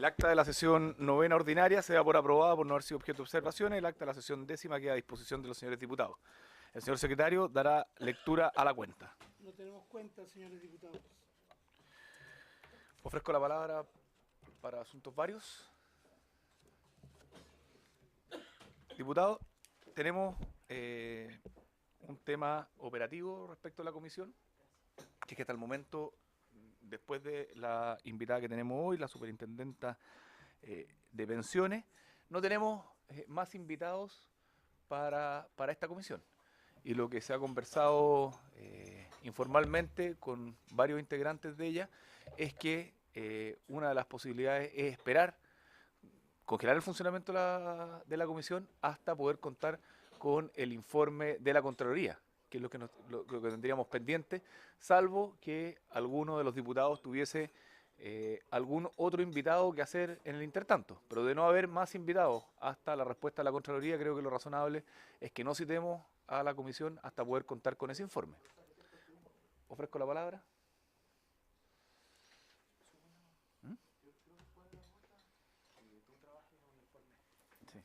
El acta de la sesión novena ordinaria se da por aprobada por no haber sido objeto de observaciones. El acta de la sesión décima queda a disposición de los señores diputados. El señor secretario dará lectura a la cuenta. No tenemos cuenta, señores diputados. Ofrezco la palabra para asuntos varios. Diputado, tenemos un tema operativo respecto a la comisión, que es que hasta el momento, después de la invitada que tenemos hoy, la superintendenta de pensiones, no tenemos más invitados para esta comisión. Y lo que se ha conversado informalmente con varios integrantes de ella es que una de las posibilidades es esperar, congelar el funcionamiento de la comisión hasta poder contar con el informe de la Contraloría, que es lo que tendríamos pendiente, salvo que alguno de los diputados tuviese algún otro invitado que hacer en el intertanto. Pero de no haber más invitados hasta la respuesta de la Contraloría, creo que lo razonable es que no citemos a la comisión hasta poder contar con ese informe. Ofrezco la palabra. Sí.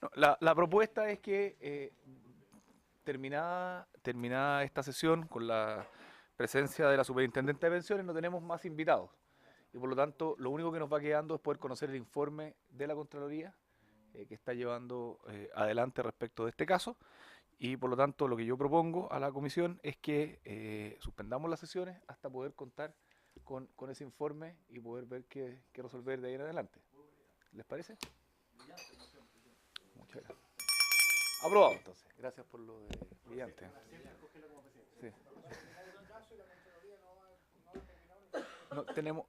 No, la propuesta es que terminada esta sesión con la presencia de la superintendente de pensiones, no tenemos más invitados. Y por lo tanto, lo único que nos va quedando es poder conocer el informe de la Contraloría que está llevando adelante respecto de este caso. Y por lo tanto, lo que yo propongo a la comisión es que suspendamos las sesiones hasta poder contar con ese informe y poder ver qué resolver de ahí en adelante. ¿Les parece? Muchas gracias. Aprobado entonces. Gracias por lo de brillante. Sí. No, tenemos...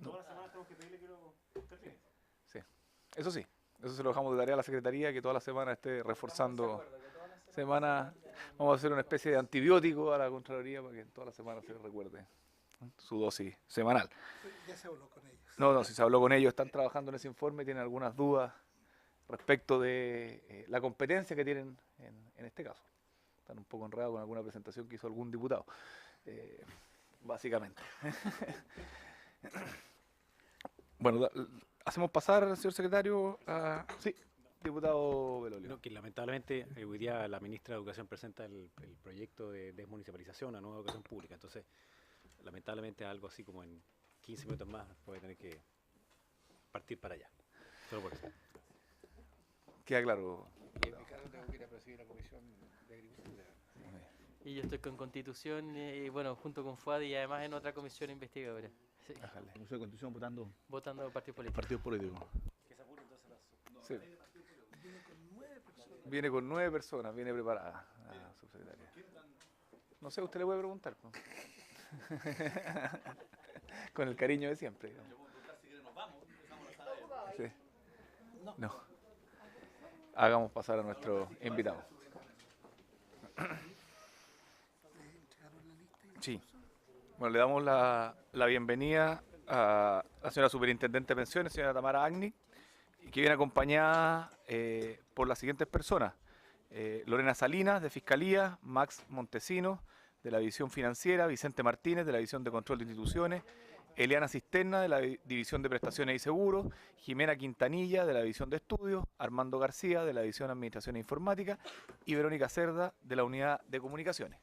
Todas las semanas tenemos que pedirle que lo termine. Sí. Eso sí. Eso se lo dejamos de tarea a la Secretaría, que toda la semana esté reforzando. Semana, vamos a hacer una especie de antibiótico a la Contraloría para que toda la semana se recuerde su dosis semanal. Ya se habló con ellos. No, si se habló con ellos, están trabajando en ese informe, tienen algunas dudas respecto de la competencia que tienen en este caso. Están un poco enredados con alguna presentación que hizo algún diputado, básicamente. Bueno, hacemos pasar, señor secretario, a... Sí, diputado Belolio. No, que lamentablemente hoy día la ministra de Educación presenta el proyecto de desmunicipalización, la nueva educación pública. Entonces, lamentablemente algo así como en 15 minutos más puede tener que partir para allá. Solo por eso. Queda claro. Y en mi caso tengo que ir a presidir la Comisión de Agricultura. Y yo estoy con Constitución y bueno, junto con FUAD y además en otra comisión investigadora. Sí. Comisión de Constitución votando Votando partidos políticos. partidos políticos. Que se apure entonces las... Sí. Viene con 9 personas, viene preparada la subsecretaria. No sé, usted le puede preguntar. ¿No? Con el cariño de siempre. Digamos. Sí. No. Hagamos pasar a nuestro invitado. Sí. Bueno, le damos la bienvenida a la señora superintendente de pensiones, señora Tamara Agni, que viene acompañada por las siguientes personas. Lorena Salinas, de Fiscalía, Max Montesino, de la División Financiera, Vicente Martínez, de la División de Control de Instituciones, Eliana Cisterna, de la División de Prestaciones y Seguros, Jimena Quintanilla, de la División de Estudios, Armando García, de la División de Administración e Informática, y Verónica Cerda, de la Unidad de Comunicaciones.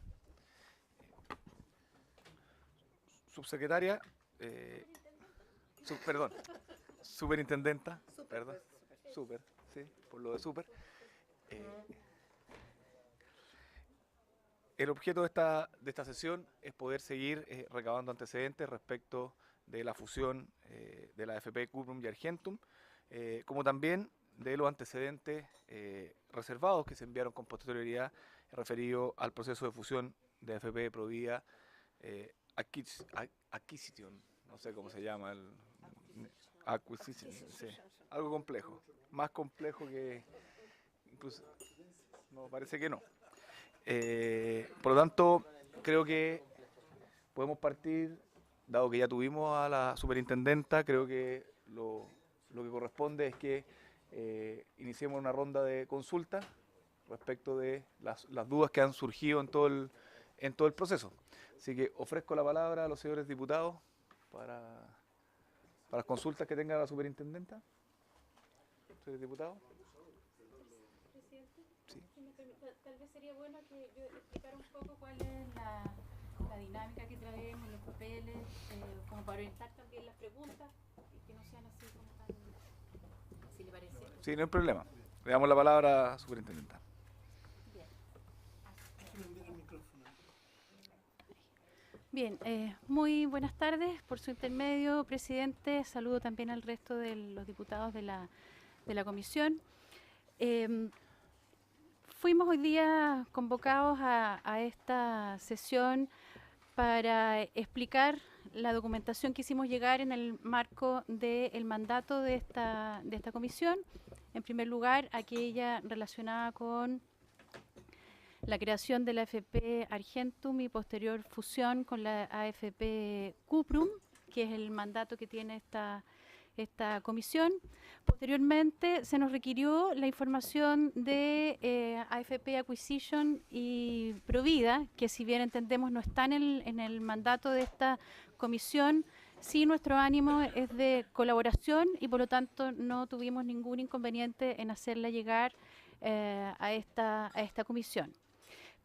Subsecretaria, perdón, superintendenta, perdón, super, sí, por lo de super. El objeto de esta sesión es poder seguir recabando antecedentes respecto de la fusión de la AFP Cuprum y Argentum, como también de los antecedentes reservados que se enviaron con posterioridad referido al proceso de fusión de AFP Provida Acquisition, no sé cómo se llama, Acquisition, sí, algo complejo, más complejo que incluso, no, parece que no. Por lo tanto, creo que podemos partir, dado que ya tuvimos a la superintendenta, creo que lo que corresponde es que iniciemos una ronda de consulta respecto de las dudas que han surgido en todo el proceso. Así que ofrezco la palabra a los señores diputados para para las consultas que tenga la superintendenta. ¿Señor diputado? Presidente, Sí. si me permite, tal vez sería bueno que yo explicara un poco cuál es la dinámica que traemos, los papeles, como para orientar también las preguntas y que no sean así como tan, si le parece. Sí, no hay problema. Le damos la palabra, superintendenta. Bien. Prender el micrófono. Bien, muy buenas tardes. Por su intermedio, presidente, saludo también al resto de los diputados de la comisión. Fuimos hoy día convocados a esta sesión para explicar la documentación que hicimos llegar en el marco del mandato de esta comisión. En primer lugar, aquella relacionada con la creación de la AFP Argentum y posterior fusión con la AFP Cuprum, que es el mandato que tiene esta comisión. Posteriormente se nos requirió la información de AFP Acquisition y Provida, que si bien entendemos no están en el mandato de esta comisión, sí nuestro ánimo es de colaboración y por lo tanto no tuvimos ningún inconveniente en hacerla llegar a esta comisión.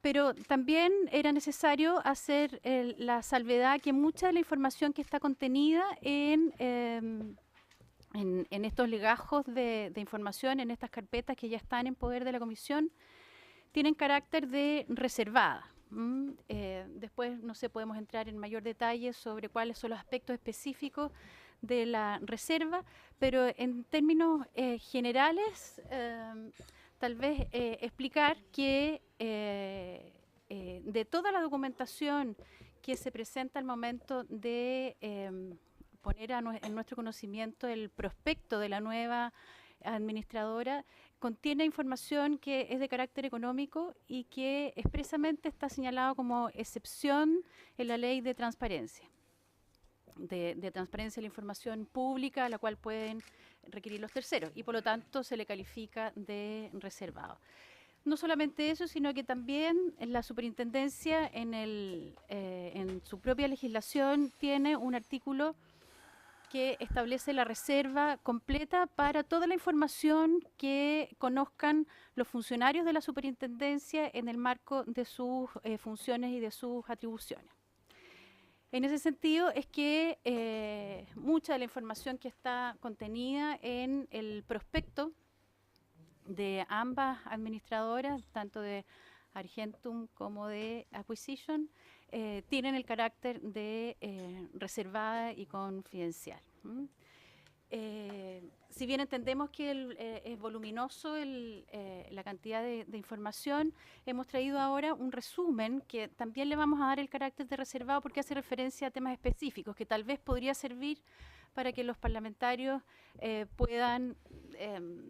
Pero también era necesario hacer la salvedad que mucha de la información que está contenida en estos legajos de información, en estas carpetas que ya están en poder de la comisión, tienen carácter de reservada. Después, no sé, podemos entrar en mayor detalle sobre cuáles son los aspectos específicos de la reserva, pero en términos generales, tal vez explicar que de toda la documentación que se presenta al momento de poner en nuestro conocimiento el prospecto de la nueva administradora, contiene información que es de carácter económico y que expresamente está señalado como excepción en la ley de transparencia. De transparencia de la información pública a la cual pueden requerir los terceros y por lo tanto se le califica de reservado. No solamente eso, sino que también la superintendencia en su propia legislación tiene un artículo que establece la reserva completa para toda la información que conozcan los funcionarios de la superintendencia en el marco de sus funciones y de sus atribuciones. En ese sentido es que mucha de la información que está contenida en el prospecto de ambas administradoras, tanto de Argentum como de Acquisition, tienen el carácter de reservada y confidencial. Si bien entendemos que es voluminoso la cantidad de información, hemos traído ahora un resumen que también le vamos a dar el carácter de reservado porque hace referencia a temas específicos que tal vez podría servir para que los parlamentarios puedan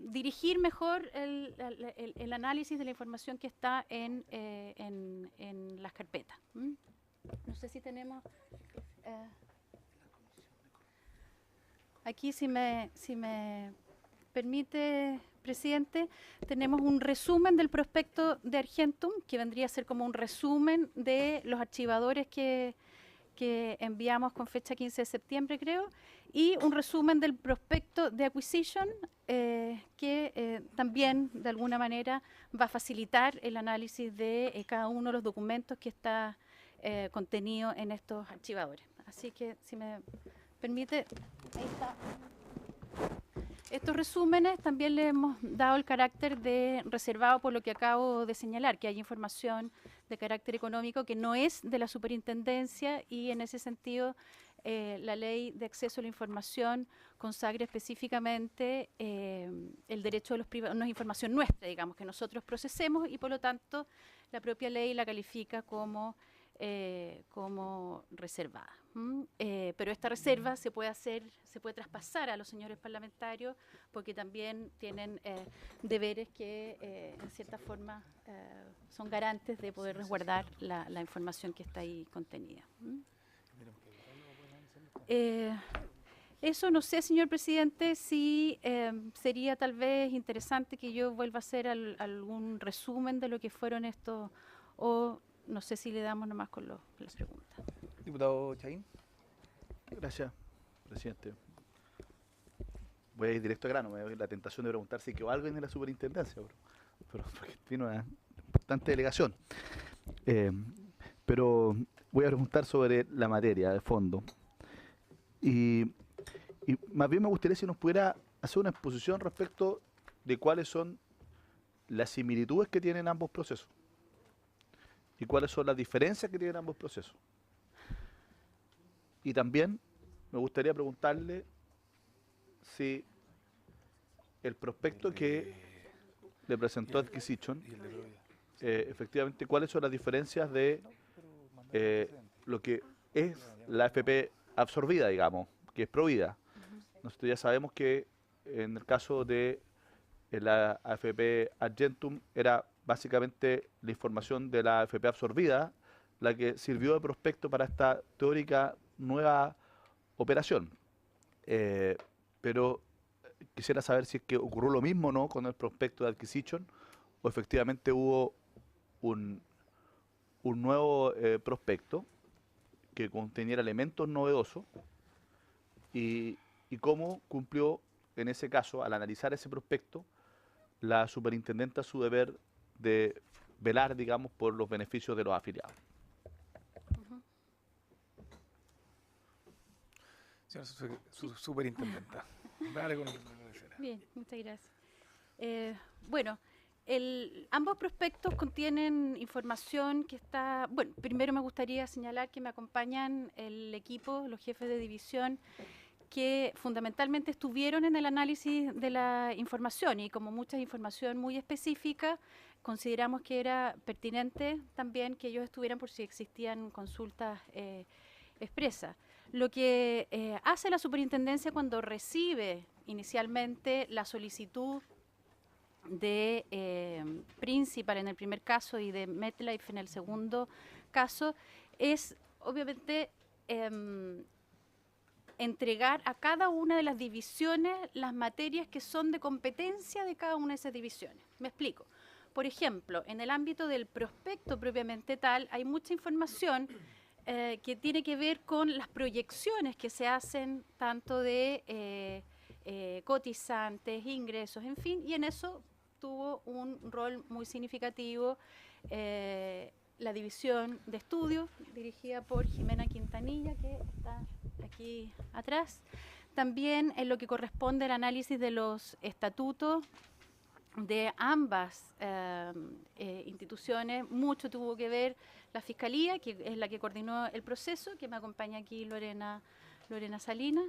dirigir mejor el análisis de la información que está en las carpetas. No sé si tenemos... aquí, si me permite, presidente, tenemos un resumen del prospecto de Argentum, que vendría a ser como un resumen de los archivadores que enviamos con fecha 15 de septiembre, creo, y un resumen del prospecto de Acquisition, que también, de alguna manera, va a facilitar el análisis de cada uno de los documentos que está contenido en estos archivadores. Así que, si me permite, ahí está. Estos resúmenes también le hemos dado el carácter de reservado por lo que acabo de señalar, que hay información de carácter económico que no es de la superintendencia y en ese sentido la ley de acceso a la información consagra específicamente el derecho de los privados, no es información nuestra, digamos, que nosotros procesemos y por lo tanto la propia ley la califica como reservada. Pero esta reserva se puede traspasar a los señores parlamentarios porque también tienen deberes que en cierta forma son garantes de poder resguardar la información que está ahí contenida. Eso no sé, señor presidente, si sería tal vez interesante que yo vuelva a hacer algún resumen de lo que fueron estos, o no sé si le damos nomás con las preguntas. Diputado Chaín. Gracias, presidente. voy a ir directo al grano, me doy la tentación de preguntar si quedó algo en la superintendencia, pero porque tiene una importante delegación. Pero voy a preguntar sobre la materia de fondo. Y más bien me gustaría si nos pudiera hacer una exposición respecto de cuáles son las similitudes que tienen ambos procesos y cuáles son las diferencias que tienen ambos procesos. Y también me gustaría preguntarle si el prospecto que le presentó Adquisition, efectivamente, cuáles son las diferencias de lo que es la AFP absorbida, digamos, que es provida. Nosotros ya sabemos que en el caso de la AFP Argentum era básicamente la información de la AFP absorbida la que sirvió de prospecto para esta teórica nueva operación. Pero quisiera saber si es que ocurrió lo mismo o no con el prospecto de Adquisition o efectivamente hubo un nuevo prospecto que contenía elementos novedosos y cómo cumplió en ese caso, al analizar ese prospecto, la superintendenta su deber de velar, digamos, por los beneficios de los afiliados. Señora superintendenta. Dale con Bien, muchas gracias. Bueno, ambos prospectos contienen información que está... Bueno, primero me gustaría señalar que me acompañan el equipo, los jefes de división, que fundamentalmente estuvieron en el análisis de la información y como mucha información muy específica, consideramos que era pertinente también que ellos estuvieran por si existían consultas expresas. Lo que hace la superintendencia cuando recibe inicialmente la solicitud de Principal en el primer caso y de MetLife en el segundo caso es obviamente entregar a cada una de las divisiones las materias que son de competencia de cada una de esas divisiones. Me explico. Por ejemplo, en el ámbito del prospecto propiamente tal, hay mucha información que tiene que ver con las proyecciones que se hacen tanto de cotizantes, ingresos, en fin, y en eso tuvo un rol muy significativo la división de estudios dirigida por Jimena Quintanilla, que está aquí atrás. También en lo que corresponde al análisis de los estatutos de ambas instituciones, mucho tuvo que ver la Fiscalía, que es la que coordinó el proceso, que me acompaña aquí Lorena Salinas.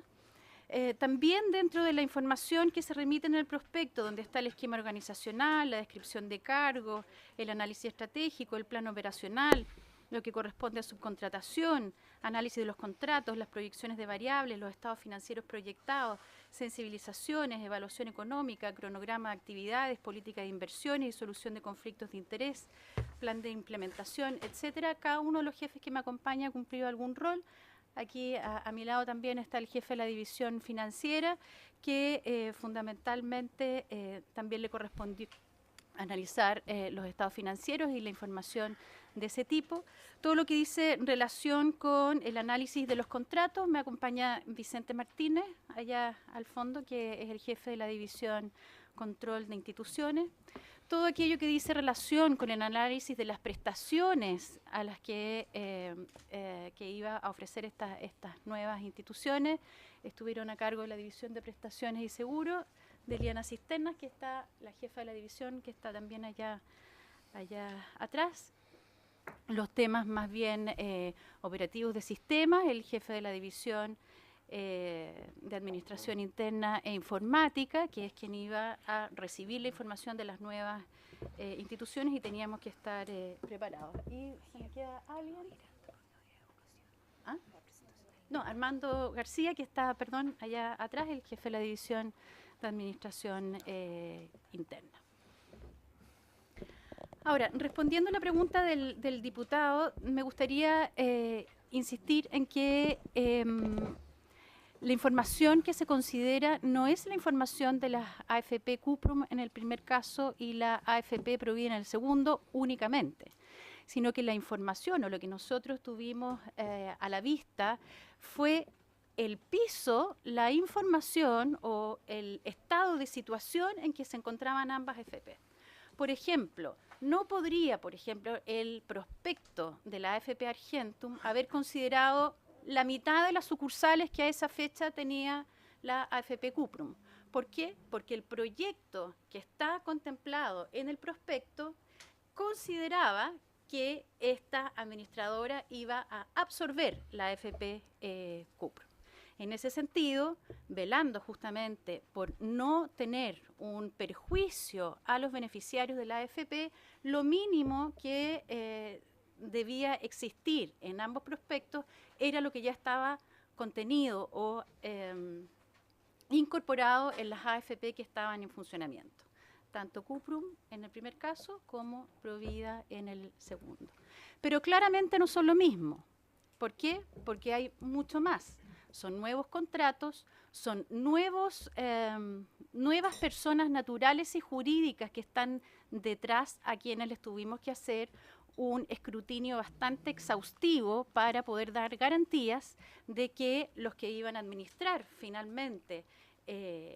También dentro de la información que se remite en el prospecto, donde está el esquema organizacional, la descripción de cargos, el análisis estratégico, el plan operacional, lo que corresponde a subcontratación, análisis de los contratos, las proyecciones de variables, los estados financieros proyectados, sensibilizaciones, evaluación económica, cronograma de actividades, política de inversiones y solución de conflictos de interés, plan de implementación, etcétera. Cada uno de los jefes que me acompaña ha cumplido algún rol. Aquí a mi lado también está el jefe de la división financiera, que fundamentalmente también le correspondió analizar los estados financieros y la información de ese tipo. Todo lo que dice en relación con el análisis de los contratos, me acompaña Vicente Martínez, allá al fondo, que es el jefe de la división control de instituciones. Todo aquello que dice relación con el análisis de las prestaciones a las que iba a ofrecer estas nuevas instituciones, estuvieron a cargo de la división de prestaciones y seguros, de Liana Cisternas, que está la jefa de la división, que está también allá atrás. Los temas más bien operativos de sistemas, el jefe de la división de Administración Interna e Informática, que es quien iba a recibir la información de las nuevas instituciones y teníamos que estar preparados. ¿Y se me queda alguien? ¿Ah? No, Armando García, que está, perdón, allá atrás, el jefe de la división de Administración Interna. Ahora, respondiendo a la pregunta del diputado, me gustaría insistir en que la información que se considera no es la información de las AFP Cuprum en el primer caso y la AFP Provida en el segundo únicamente, sino que la información o lo que nosotros tuvimos a la vista fue el piso, la información o el estado de situación en que se encontraban ambas AFP. Por ejemplo, no podría, el prospecto de la AFP Argentum haber considerado la mitad de las sucursales que a esa fecha tenía la AFP Cuprum. ¿Por qué? Porque el proyecto que está contemplado en el prospecto consideraba que esta administradora iba a absorber la AFP Cuprum. En ese sentido, velando justamente por no tener un perjuicio a los beneficiarios de la AFP, lo mínimo que debía existir en ambos prospectos era lo que ya estaba contenido o incorporado en las AFP que estaban en funcionamiento, tanto Cuprum en el primer caso como Provida en el segundo. Pero claramente no son lo mismo. ¿Por qué? Porque hay mucho más. Son nuevos contratos, son nuevas personas naturales y jurídicas que están detrás, a quienes les tuvimos que hacer un escrutinio bastante exhaustivo para poder dar garantías de que los que iban a administrar finalmente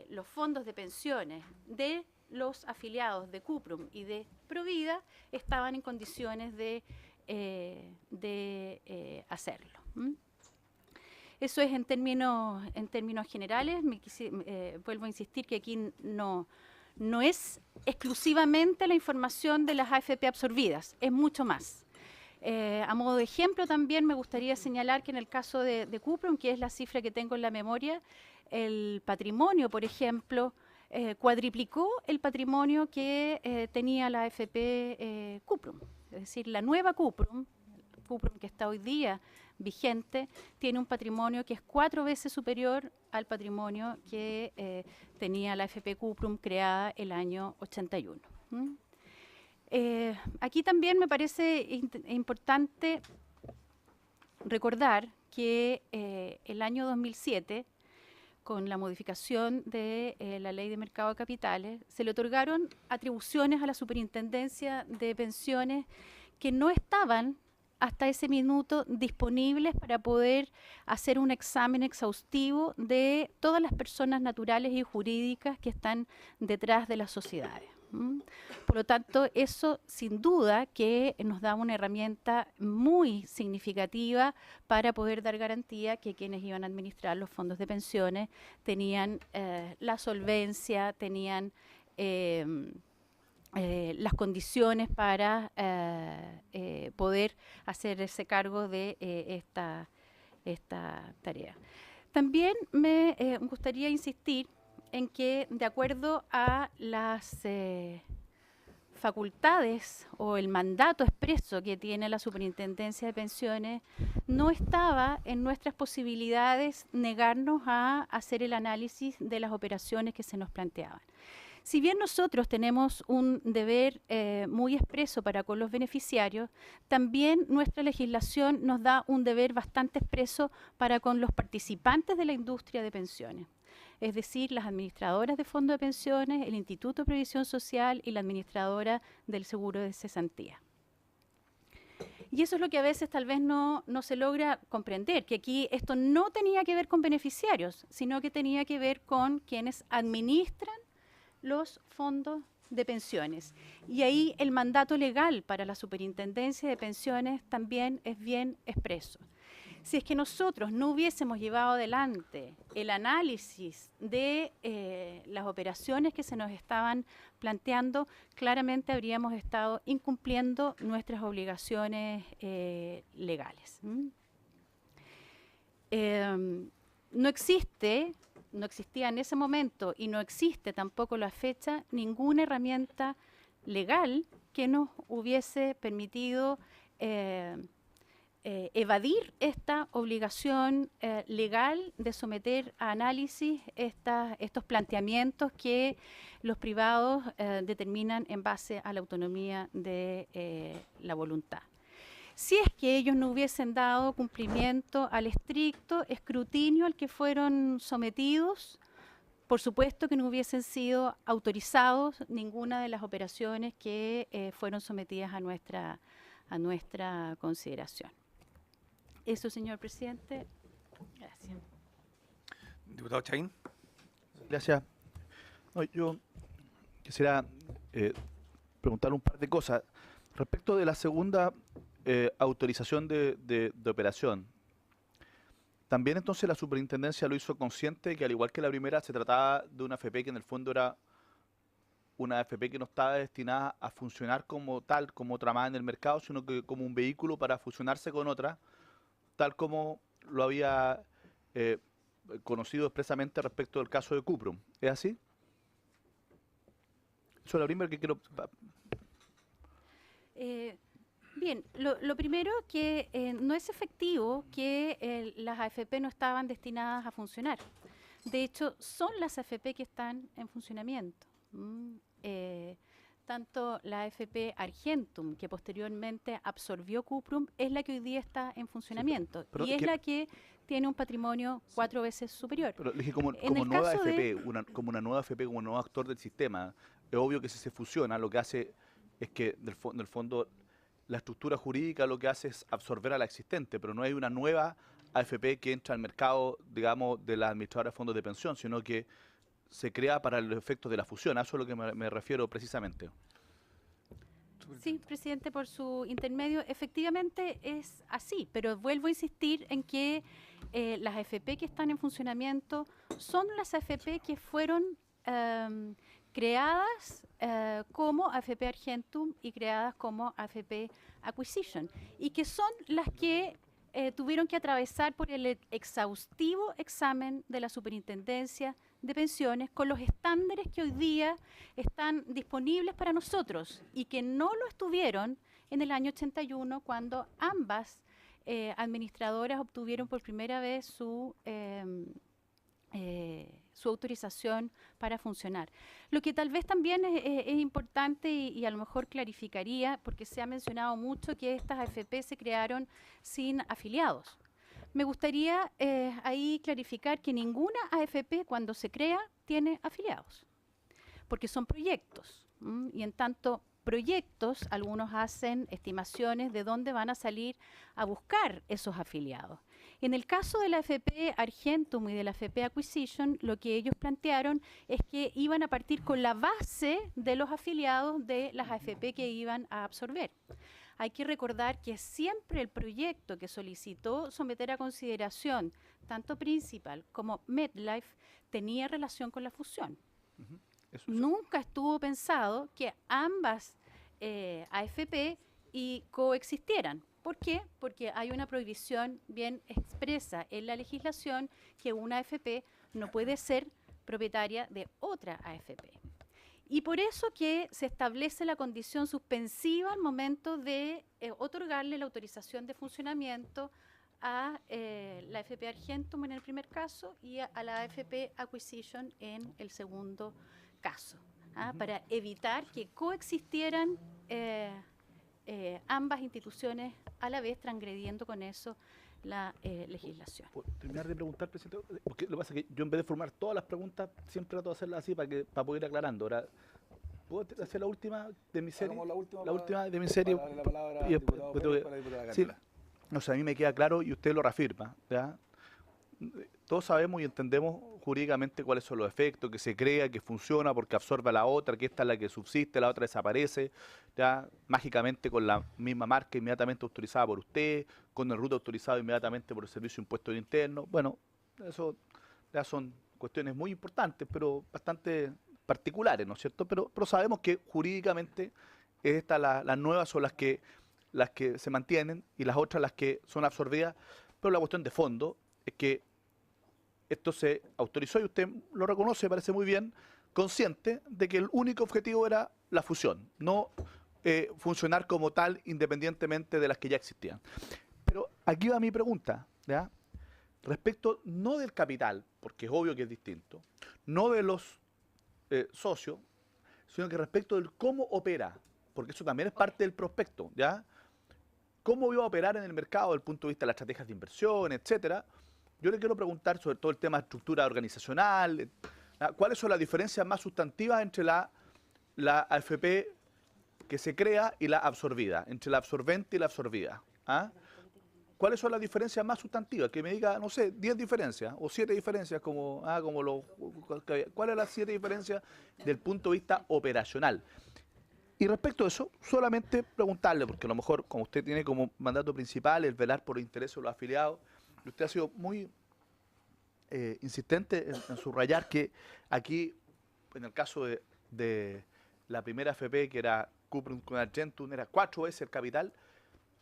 los fondos de pensiones de los afiliados de Cuprum y de Provida estaban en condiciones de hacerlo. Eso es en términos generales. Vuelvo a insistir que aquí no es exclusivamente la información de las AFP absorbidas, es mucho más. A modo de ejemplo también me gustaría señalar que en el caso de Cuprum, que es la cifra que tengo en la memoria, el patrimonio, por ejemplo, cuadriplicó el patrimonio que tenía la AFP Cuprum. Es decir, la nueva Cuprum que está hoy día vigente, tiene un patrimonio que es 4 veces superior al patrimonio que tenía la AFP Cuprum creada el año 81. Aquí también me parece importante recordar que el año 2007, con la modificación de la Ley de Mercado de Capitales, se le otorgaron atribuciones a la Superintendencia de Pensiones que no estaban hasta ese minuto disponibles para poder hacer un examen exhaustivo de todas las personas naturales y jurídicas que están detrás de las sociedades. Por lo tanto, eso sin duda que nos da una herramienta muy significativa para poder dar garantía que quienes iban a administrar los fondos de pensiones tenían la solvencia, tenían las condiciones para poder hacer ese cargo de esta tarea. También me gustaría insistir en que, de acuerdo a las facultades o el mandato expreso que tiene la Superintendencia de Pensiones, no estaba en nuestras posibilidades negarnos a hacer el análisis de las operaciones que se nos planteaban. Si bien nosotros tenemos un deber muy expreso para con los beneficiarios, también nuestra legislación nos da un deber bastante expreso para con los participantes de la industria de pensiones. Es decir, las administradoras de fondos de pensiones, el Instituto de Previsión Social y la administradora del seguro de cesantía. Y eso es lo que a veces tal vez no se logra comprender, que aquí esto no tenía que ver con beneficiarios, sino que tenía que ver con quienes administran los fondos de pensiones. Y ahí el mandato legal para la Superintendencia de Pensiones también es bien expreso. Si es que nosotros no hubiésemos llevado adelante el análisis de las operaciones que se nos estaban planteando, claramente habríamos estado incumpliendo nuestras obligaciones legales. No existía en ese momento y no existe tampoco a la fecha ninguna herramienta legal que nos hubiese permitido evadir esta obligación legal de someter a análisis estos planteamientos que los privados determinan en base a la autonomía de la voluntad. Si es que ellos no hubiesen dado cumplimiento al estricto escrutinio al que fueron sometidos, por supuesto que no hubiesen sido autorizados ninguna de las operaciones que fueron sometidas a nuestra consideración. Eso, señor presidente. Gracias. Diputado Chaín. Gracias. No, yo quisiera preguntar un par de cosas. Respecto de la segunda autorización de operación, también entonces la superintendencia lo hizo consciente de que al igual que la primera se trataba de una AFP que en el fondo era una AFP que no estaba destinada a funcionar como tal, como otra más en el mercado, sino que como un vehículo para fusionarse con otra, tal como lo había conocido expresamente respecto del caso de Cuprum. ¿Es así? Eso es la primera que quiero... Bien, lo primero que no es efectivo que las AFP no estaban destinadas a funcionar. De hecho, son las AFP que están en funcionamiento. Tanto la AFP Argentum, que posteriormente absorbió Cuprum, es la que hoy día está en funcionamiento. pero y es la que tiene un patrimonio 4 veces superior. Pero le dije como el nueva caso AFP, como una nueva AFP, como un nuevo actor del sistema, es obvio que si se fusiona, lo que hace es que, en el fondo, la estructura jurídica lo que hace es absorber a la existente, pero no hay una nueva AFP que entra al mercado, digamos, de la administradora de fondos de pensión, sino que se crea para los efectos de la fusión. A eso es a lo que me refiero precisamente. Sí, presidente, por su intermedio, efectivamente es así, pero vuelvo a insistir en que las AFP que están en funcionamiento son las AFP que fueron creadas como AFP Argentum y creadas como AFP Acquisition, y que son las que tuvieron que atravesar por el exhaustivo examen de la Superintendencia de Pensiones con los estándares que hoy día están disponibles para nosotros y que no lo estuvieron en el año 81 cuando ambas administradoras obtuvieron por primera vez su autorización para funcionar. Lo que tal vez también es importante y a lo mejor clarificaría, porque se ha mencionado mucho que estas AFP se crearon sin afiliados. Me gustaría ahí clarificar que ninguna AFP cuando se crea tiene afiliados, porque son proyectos, y en tanto proyectos, algunos hacen estimaciones de dónde van a salir a buscar esos afiliados. En el caso de la AFP Argentum y de la AFP Acquisition, lo que ellos plantearon es que iban a partir con la base de los afiliados de las AFP que iban a absorber. Hay que recordar que siempre el proyecto que solicitó someter a consideración tanto Principal como MetLife tenía relación con la fusión. Nunca estuvo pensado que ambas AFP coexistieran. ¿Por qué? Porque hay una prohibición bien expresa en la legislación que una AFP no puede ser propietaria de otra AFP. Y por eso que se establece la condición suspensiva al momento de otorgarle la autorización de funcionamiento a la AFP Argentum en el primer caso y a la AFP Acquisition en el segundo caso, para evitar que coexistieran ambas instituciones a la vez, transgrediendo con eso la legislación. ¿Puedo terminar de preguntar, presidente? Porque lo que pasa es que yo en vez de formar todas las preguntas, siempre trato de hacerlas así para poder ir aclarando. Ahora, ¿puedo hacer la última de mi serie? La última de mi serie. La palabra Y después tengo que- para la diputada Sí, Candela. o sea, a mí me queda claro y usted lo reafirma, ¿ya? Todos sabemos y entendemos jurídicamente cuáles son los efectos, que se crea, que funciona porque absorbe a la otra, que esta es la que subsiste, la otra desaparece, ya mágicamente con la misma marca inmediatamente autorizada por usted, con el root autorizado inmediatamente por el Servicio de Impuestos Internos. Bueno, eso ya son cuestiones muy importantes, pero bastante particulares, ¿no es cierto? Pero sabemos que jurídicamente las nuevas son las que se mantienen y las otras las que son absorbidas, pero la cuestión de fondo es que esto se autorizó y usted lo reconoce, parece muy bien, consciente de que el único objetivo era la fusión, no funcionar como tal independientemente de las que ya existían. Pero aquí va mi pregunta, ¿ya? Respecto no del capital, porque es obvio que es distinto, no de los socios, sino que respecto del cómo opera, porque eso también es parte del prospecto, ¿ya? ¿Cómo iba a operar en el mercado desde el punto de vista de las estrategias de inversión, etcétera? Yo le quiero preguntar sobre todo el tema de estructura organizacional, ¿cuáles son las diferencias más sustantivas entre la AFP que se crea y la absorbida, entre la absorbente y la absorbida? ¿Ah? ¿cuáles son las diferencias más sustantivas? Que me diga, no sé, 10 diferencias o 7 diferencias, ¿cuáles son las 7 diferencias del punto de vista operacional? Y respecto a eso, solamente preguntarle, porque a lo mejor, como usted tiene como mandato principal el velar por los intereses de los afiliados, y usted ha sido muy insistente en subrayar que aquí, en el caso de la primera FP, que era Cuprum con Argentum, era 4 veces el capital.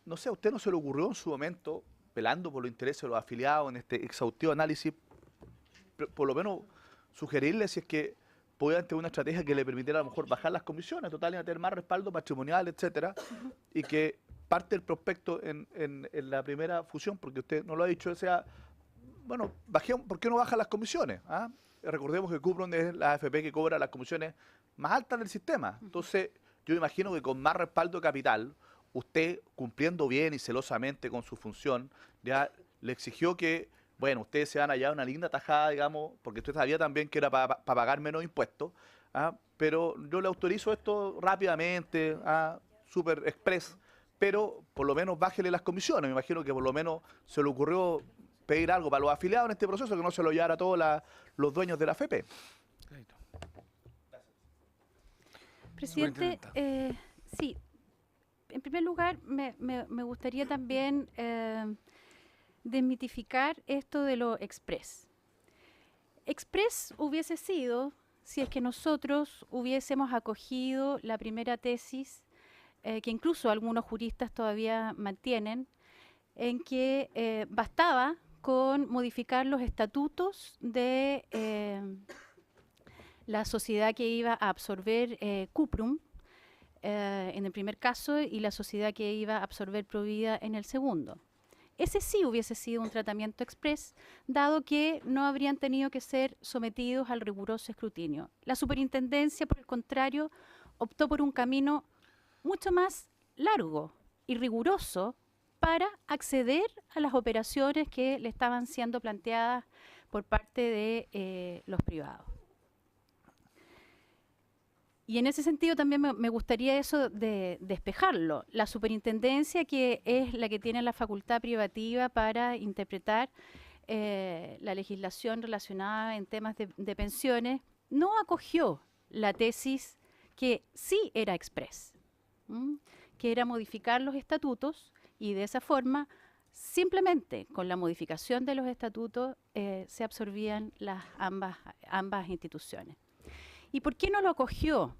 No sé, ¿a usted no se le ocurrió en su momento, velando por los intereses de los afiliados en este exhaustivo análisis, por lo menos sugerirle si es que podían tener una estrategia que le permitiera a lo mejor bajar las comisiones, total, y tener más respaldo patrimonial, etcétera, y que parte del prospecto en la primera fusión, porque usted no lo ha dicho, sea, bueno, ¿por qué no bajan las comisiones? ¿Ah? Recordemos que Cuprum es la AFP que cobra las comisiones más altas del sistema. Entonces, yo imagino que con más respaldo de capital, usted, cumpliendo bien y celosamente con su función, ya le exigió que, bueno, ustedes se van a hallar una linda tajada, digamos, porque usted sabía también que era para pagar menos impuestos, ¿ah? Pero yo le autorizo esto rápidamente, super express, pero por lo menos bájele las comisiones. Me imagino que por lo menos se le ocurrió pedir algo para los afiliados en este proceso, que no se lo llevara a todos los dueños de la AFP. Presidente, sí, en primer lugar me gustaría también desmitificar esto de lo express. Express hubiese sido si es que nosotros hubiésemos acogido la primera tesis, que incluso algunos juristas todavía mantienen, en que bastaba con modificar los estatutos de la sociedad que iba a absorber Cuprum en el primer caso y la sociedad que iba a absorber Provida en el segundo. Ese sí hubiese sido un tratamiento express, dado que no habrían tenido que ser sometidos al riguroso escrutinio. La superintendencia, por el contrario, optó por un camino mucho más largo y riguroso para acceder a las operaciones que le estaban siendo planteadas por parte de los privados. Y en ese sentido también me gustaría eso de despejarlo. La superintendencia, que es la que tiene la facultad privativa para interpretar la legislación relacionada en temas de pensiones, no acogió la tesis que sí era express, que era modificar los estatutos y de esa forma, simplemente con la modificación de los estatutos, se absorbían ambas instituciones. ¿Y por qué no lo acogió?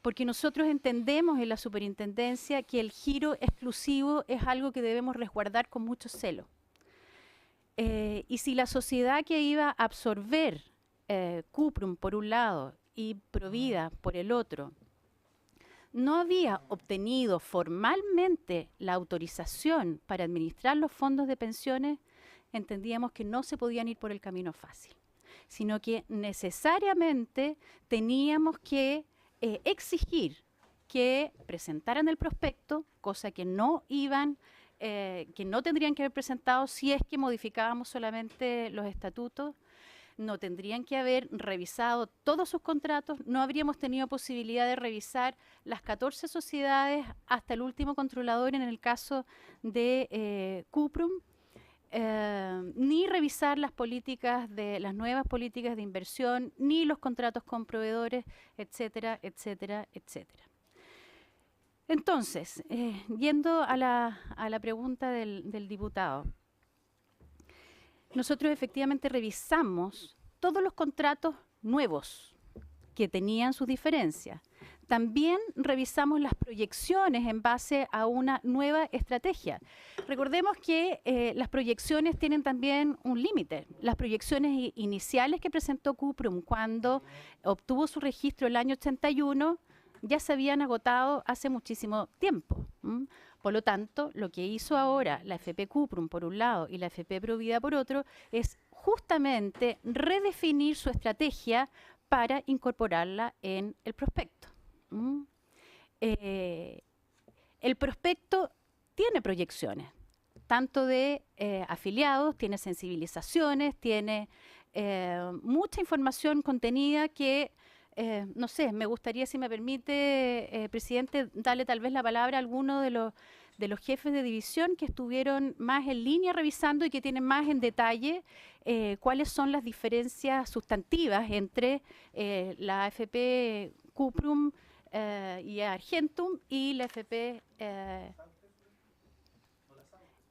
Porque nosotros entendemos en la superintendencia que el giro exclusivo es algo que debemos resguardar con mucho celo. Y si la sociedad que iba a absorber Cuprum por un lado y Provida por el otro, no había obtenido formalmente la autorización para administrar los fondos de pensiones, entendíamos que no se podían ir por el camino fácil, sino que necesariamente teníamos que exigir que presentaran el prospecto, cosa que no tendrían que haber presentado si es que modificábamos solamente los estatutos. No tendrían que haber revisado todos sus contratos, no habríamos tenido posibilidad de revisar las 14 sociedades hasta el último controlador en el caso de Cuprum, ni revisar las nuevas políticas de inversión, ni los contratos con proveedores, etcétera, etcétera, etcétera. Entonces, yendo a la pregunta del diputado, nosotros efectivamente revisamos todos los contratos nuevos que tenían sus diferencias. También revisamos las proyecciones en base a una nueva estrategia. Recordemos que las proyecciones tienen también un límite. Las proyecciones iniciales que presentó Cuprum cuando obtuvo su registro el año 81 ya se habían agotado hace muchísimo tiempo. Por lo tanto, lo que hizo ahora la FP Cuprum por un lado y la FP Provida por otro es justamente redefinir su estrategia para incorporarla en el prospecto. El prospecto tiene proyecciones, tanto de afiliados, tiene sensibilizaciones, tiene mucha información contenida que, no sé, me gustaría, si me permite, presidente, darle tal vez la palabra a alguno de de los jefes de división que estuvieron más en línea revisando y que tienen más en detalle cuáles son las diferencias sustantivas entre la AFP Cuprum y Argentum y la AFP,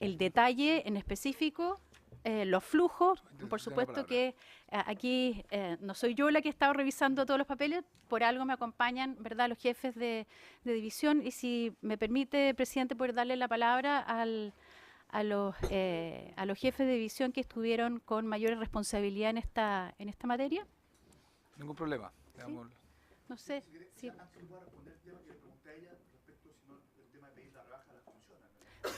el detalle en específico, los flujos. Por supuesto que aquí no soy yo la que he estado revisando todos los papeles, por algo me acompañan, ¿verdad?, los jefes de división, y si me permite, presidente, poder darle la palabra a los jefes de división que estuvieron con mayor responsabilidad en esta materia. Ningún problema. ¿Sí? No sé si...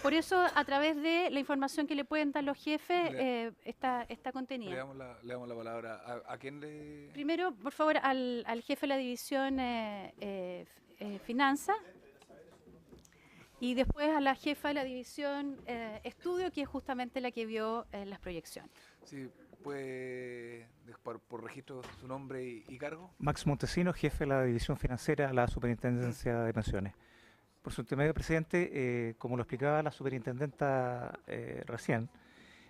Por eso, a través de la información que le pueden dar los jefes, está contenida. Le damos la palabra. ¿A quién le...? Primero, por favor, al jefe de la división Finanza, y después a la jefa de la división Estudio, que es justamente la que vio las proyecciones. Sí, puede, por registro, su nombre y cargo. Max Montesino, jefe de la división financiera de la Superintendencia de Pensiones. Por su intermedio, presidente, como lo explicaba la superintendenta recién,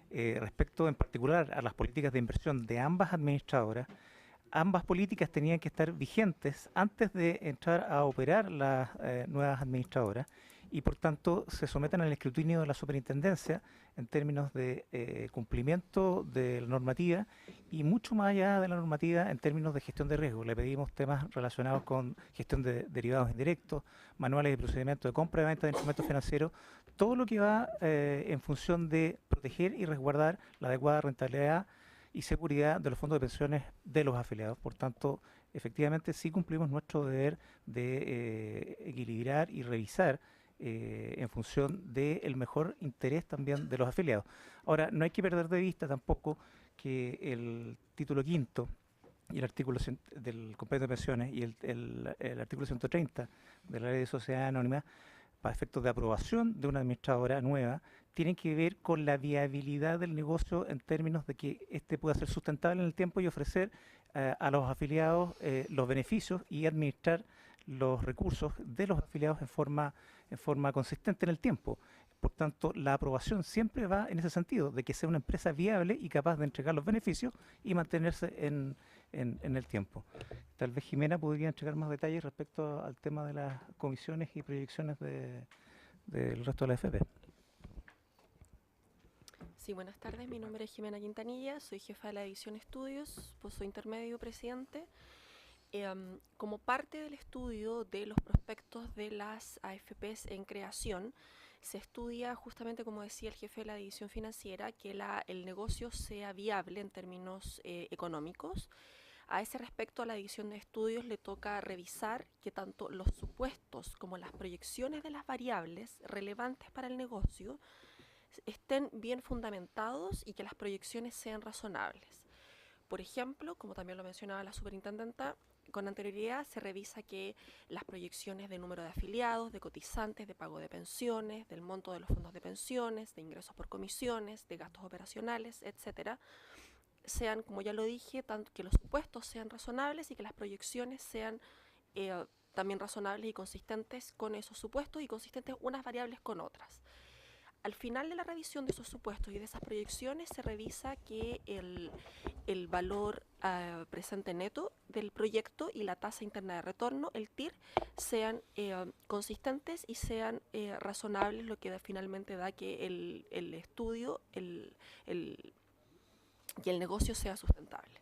respecto en particular a las políticas de inversión de ambas administradoras, ambas políticas tenían que estar vigentes antes de entrar a operar las nuevas administradoras, y por tanto se someten al escrutinio de la superintendencia en términos de cumplimiento de la normativa y mucho más allá de la normativa en términos de gestión de riesgo. Le pedimos temas relacionados con gestión de derivados indirectos, manuales de procedimiento de compra y venta de instrumentos financieros, todo lo que va en función de proteger y resguardar la adecuada rentabilidad y seguridad de los fondos de pensiones de los afiliados. Por tanto, efectivamente sí cumplimos nuestro deber de equilibrar y revisar en función del mejor interés también de los afiliados. Ahora, no hay que perder de vista tampoco que el título quinto y el artículo del compendio de pensiones y el artículo 130 de la Ley de Sociedades Anónimas, para efectos de aprobación de una administradora nueva, tienen que ver con la viabilidad del negocio en términos de que éste pueda ser sustentable en el tiempo y ofrecer a los afiliados los beneficios y administrar los recursos de los afiliados en forma consistente en el tiempo. Por tanto, la aprobación siempre va en ese sentido, de que sea una empresa viable y capaz de entregar los beneficios y mantenerse en el tiempo. Tal vez Jimena podría entregar más detalles respecto al tema de las comisiones y proyecciones del resto de la AFP. Sí, buenas tardes. Mi nombre es Jimena Quintanilla, soy jefa de la división Estudios, pozo intermedio presidente. Como parte del estudio de los prospectos de las AFPs en creación, se estudia justamente, como decía el jefe de la división financiera, que el negocio sea viable en términos económicos. A ese respecto, a la división de estudios le toca revisar que tanto los supuestos como las proyecciones de las variables relevantes para el negocio estén bien fundamentados y que las proyecciones sean razonables. Por ejemplo, como también lo mencionaba la superintendenta, con anterioridad se revisa que las proyecciones de número de afiliados, de cotizantes, de pago de pensiones, del monto de los fondos de pensiones, de ingresos por comisiones, de gastos operacionales, etcétera, sean, como ya lo dije, tanto que los supuestos sean razonables y que las proyecciones sean también razonables y consistentes con esos supuestos y consistentes unas variables con otras. Al final de la revisión de esos supuestos y de esas proyecciones se revisa que el valor presente neto del proyecto y la tasa interna de retorno, el TIR, sean consistentes y sean razonables, lo que finalmente da que el estudio y el negocio sea sustentable.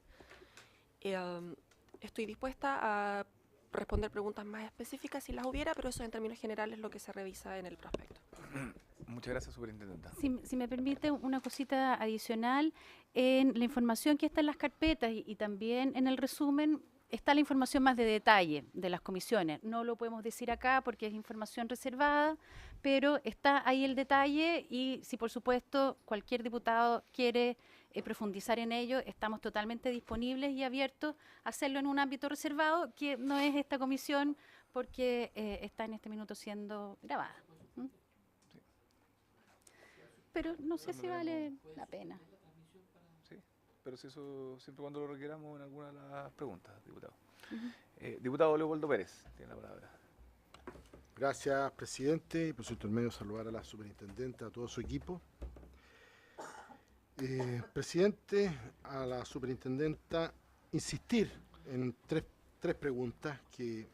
Estoy dispuesta a responder preguntas más específicas si las hubiera, pero eso en términos generales es lo que se revisa en el prospecto. Muchas gracias, superintendenta. Si me permite una cosita adicional, en la información que está en las carpetas y también en el resumen está la información más de detalle de las comisiones. No lo podemos decir acá porque es información reservada, pero está ahí el detalle y si por supuesto cualquier diputado quiere profundizar en ello, estamos totalmente disponibles y abiertos a hacerlo en un ámbito reservado, que no es esta comisión porque está en este minuto siendo grabada. Pero no sé si vale la pena. Sí, pero si eso siempre cuando lo requeramos en alguna de las preguntas, diputado. Diputado Leopoldo Pérez, tiene la palabra. Gracias, presidente, y por su intermedio saludar a la superintendente, a todo su equipo. Presidente, a la superintendenta, insistir en tres preguntas que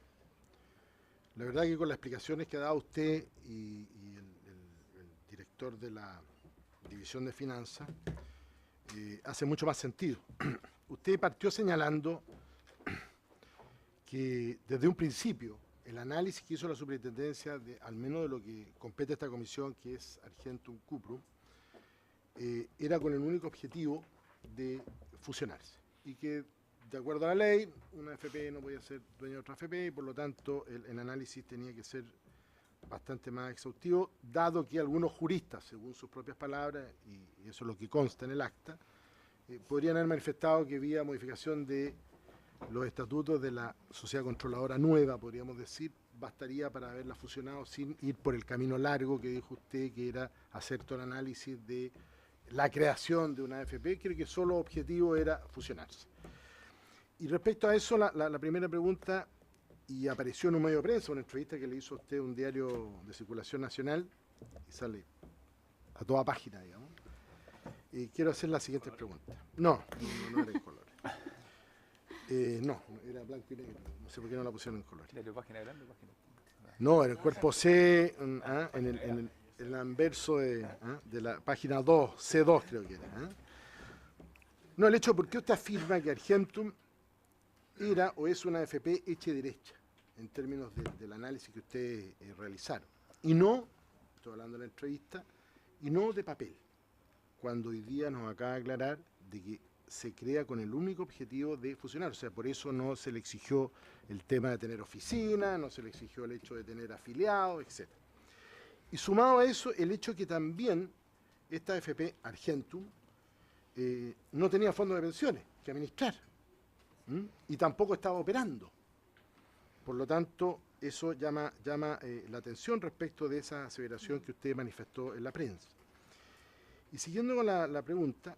la verdad que con las explicaciones que ha dado usted y el director de la División de Finanzas, hace mucho más sentido. Usted partió señalando que desde un principio el análisis que hizo la superintendencia, al menos de lo que compete a esta comisión, que es Argentum Cuprum, era con el único objetivo de fusionarse. Y que, de acuerdo a la ley, una AFP no podía ser dueña de otra AFP y por lo tanto el análisis tenía que ser bastante más exhaustivo, dado que algunos juristas, según sus propias palabras, y eso es lo que consta en el acta, podrían haber manifestado que vía modificación de los estatutos de la sociedad controladora nueva, podríamos decir, bastaría para haberla fusionado sin ir por el camino largo que dijo usted, que era hacer todo el análisis de la creación de una AFP. Creo que solo objetivo era fusionarse. Y respecto a eso, la primera pregunta, y apareció en un medio de prensa, una entrevista que le hizo a usted un diario de circulación nacional, y sale a toda página, digamos. Y quiero hacer las siguientes preguntas. No era en color. No, era blanco y negro. No sé por qué no la pusieron en color. ¿Página grande o página? No, en el cuerpo C, en el anverso de la página 2, C2 creo que era. No, el hecho, ¿por qué usted afirma que Argentum era o es una AFP hecha y derecha, en términos del análisis que ustedes realizaron? Y no, estoy hablando de la entrevista, y no de papel, cuando hoy día nos acaba de aclarar de que se crea con el único objetivo de fusionar. O sea, por eso no se le exigió el tema de tener oficina, no se le exigió el hecho de tener afiliados, etc. Y sumado a eso, el hecho que también esta AFP, Argentum, no tenía fondos de pensiones que administrar. Y tampoco estaba operando. Por lo tanto, eso llama la atención respecto de esa aseveración que usted manifestó en la prensa. Y siguiendo con la pregunta,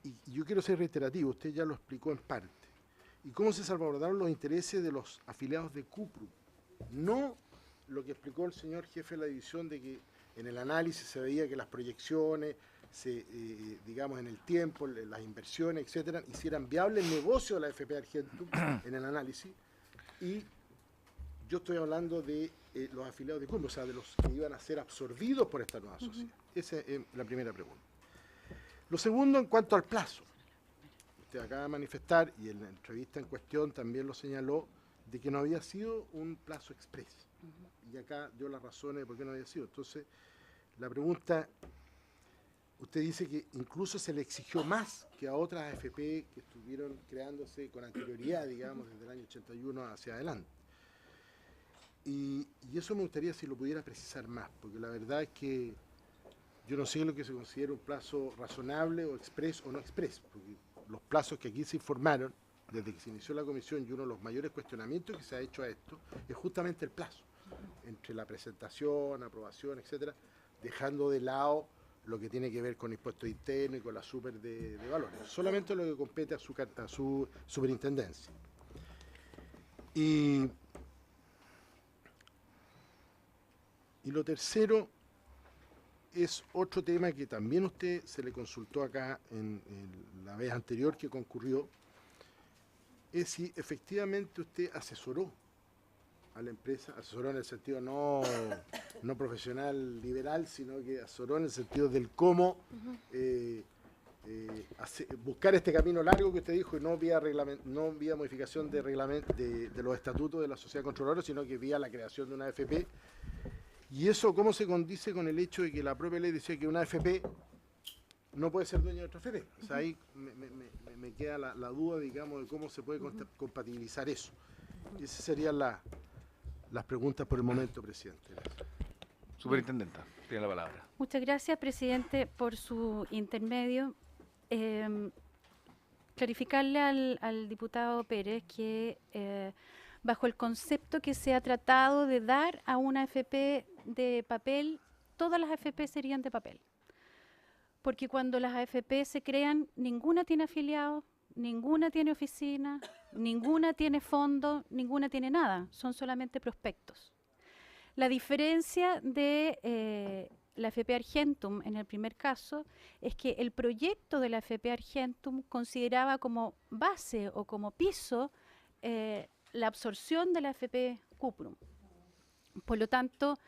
y yo quiero ser reiterativo, usted ya lo explicó en parte, y cómo se salvaguardaron los intereses de los afiliados de Cuprum. No lo que explicó el señor jefe de la división de que en el análisis se veía que las proyecciones, digamos en el tiempo, las inversiones, etcétera, hicieran viable el negocio de la AFP Argentum en el análisis. Y yo estoy hablando de los afiliados de Cuprum, o sea, de los que iban a ser absorbidos por esta nueva sociedad. Esa es la primera pregunta. Lo segundo, en cuanto al plazo. Usted acaba de manifestar, y en la entrevista en cuestión también lo señaló, de que no había sido un plazo express. Y acá dio las razones de por qué no había sido. Entonces, la pregunta, usted dice que incluso se le exigió más que a otras AFP que estuvieron creándose con anterioridad, digamos, desde el año 81 hacia adelante. Y eso me gustaría si lo pudiera precisar más, porque la verdad es que yo no sé lo que se considera un plazo razonable o express o no express, porque los plazos que aquí se informaron desde que se inició la comisión, y uno de los mayores cuestionamientos que se ha hecho a esto es justamente el plazo entre la presentación, aprobación, etcétera, dejando de lado lo que tiene que ver con impuestos internos y con la super de valores, solamente lo que compete a su superintendencia. Y lo tercero es otro tema que también usted se le consultó acá en la vez anterior que concurrió, es si efectivamente usted asesoró a la empresa, asesoró en el sentido no profesional liberal, sino que asesoró en el sentido del cómo buscar este camino largo que usted dijo, y no vía modificación de los estatutos de la sociedad controladora, sino que vía la creación de una AFP. Y eso, ¿cómo se condice con el hecho de que la propia ley decía que una AFP no puede ser dueña de otra AFP? O sea, ahí me queda la duda, digamos, de cómo se puede compatibilizar eso. Y esas serían las preguntas por el momento, presidente. Superintendenta, tiene la palabra. Muchas gracias, presidente, por su intermedio. Clarificarle al diputado Pérez que bajo el concepto que se ha tratado de dar a una AFP de papel, todas las AFP serían de papel. Porque cuando las AFP se crean, ninguna tiene afiliados, ninguna tiene oficina, ninguna tiene fondo, ninguna tiene nada. Son solamente prospectos. La diferencia de la AFP Argentum en el primer caso es que el proyecto de la AFP Argentum consideraba como base o como piso la absorción de la AFP Cuprum. Por lo tanto,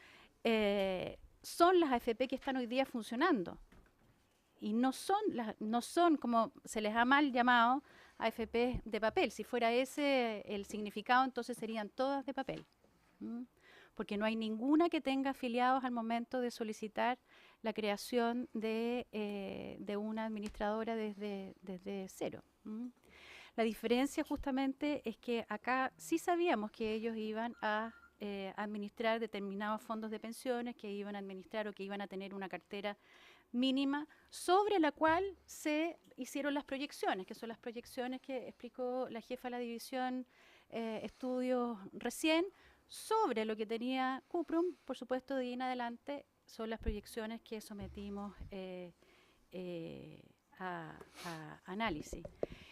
son las AFP que están hoy día funcionando y no son como se les ha mal llamado AFP de papel. Si fuera ese el significado, entonces serían todas de papel. Porque no hay ninguna que tenga afiliados al momento de solicitar la creación de una administradora desde cero. La diferencia justamente es que acá sí sabíamos que ellos iban a administrar determinados fondos de pensiones, que iban a administrar o que iban a tener una cartera mínima sobre la cual se hicieron las proyecciones, que son las proyecciones que explicó la jefa de la división estudios recién, sobre lo que tenía Cuprum. Por supuesto, de ahí en adelante son las proyecciones que sometimos a análisis.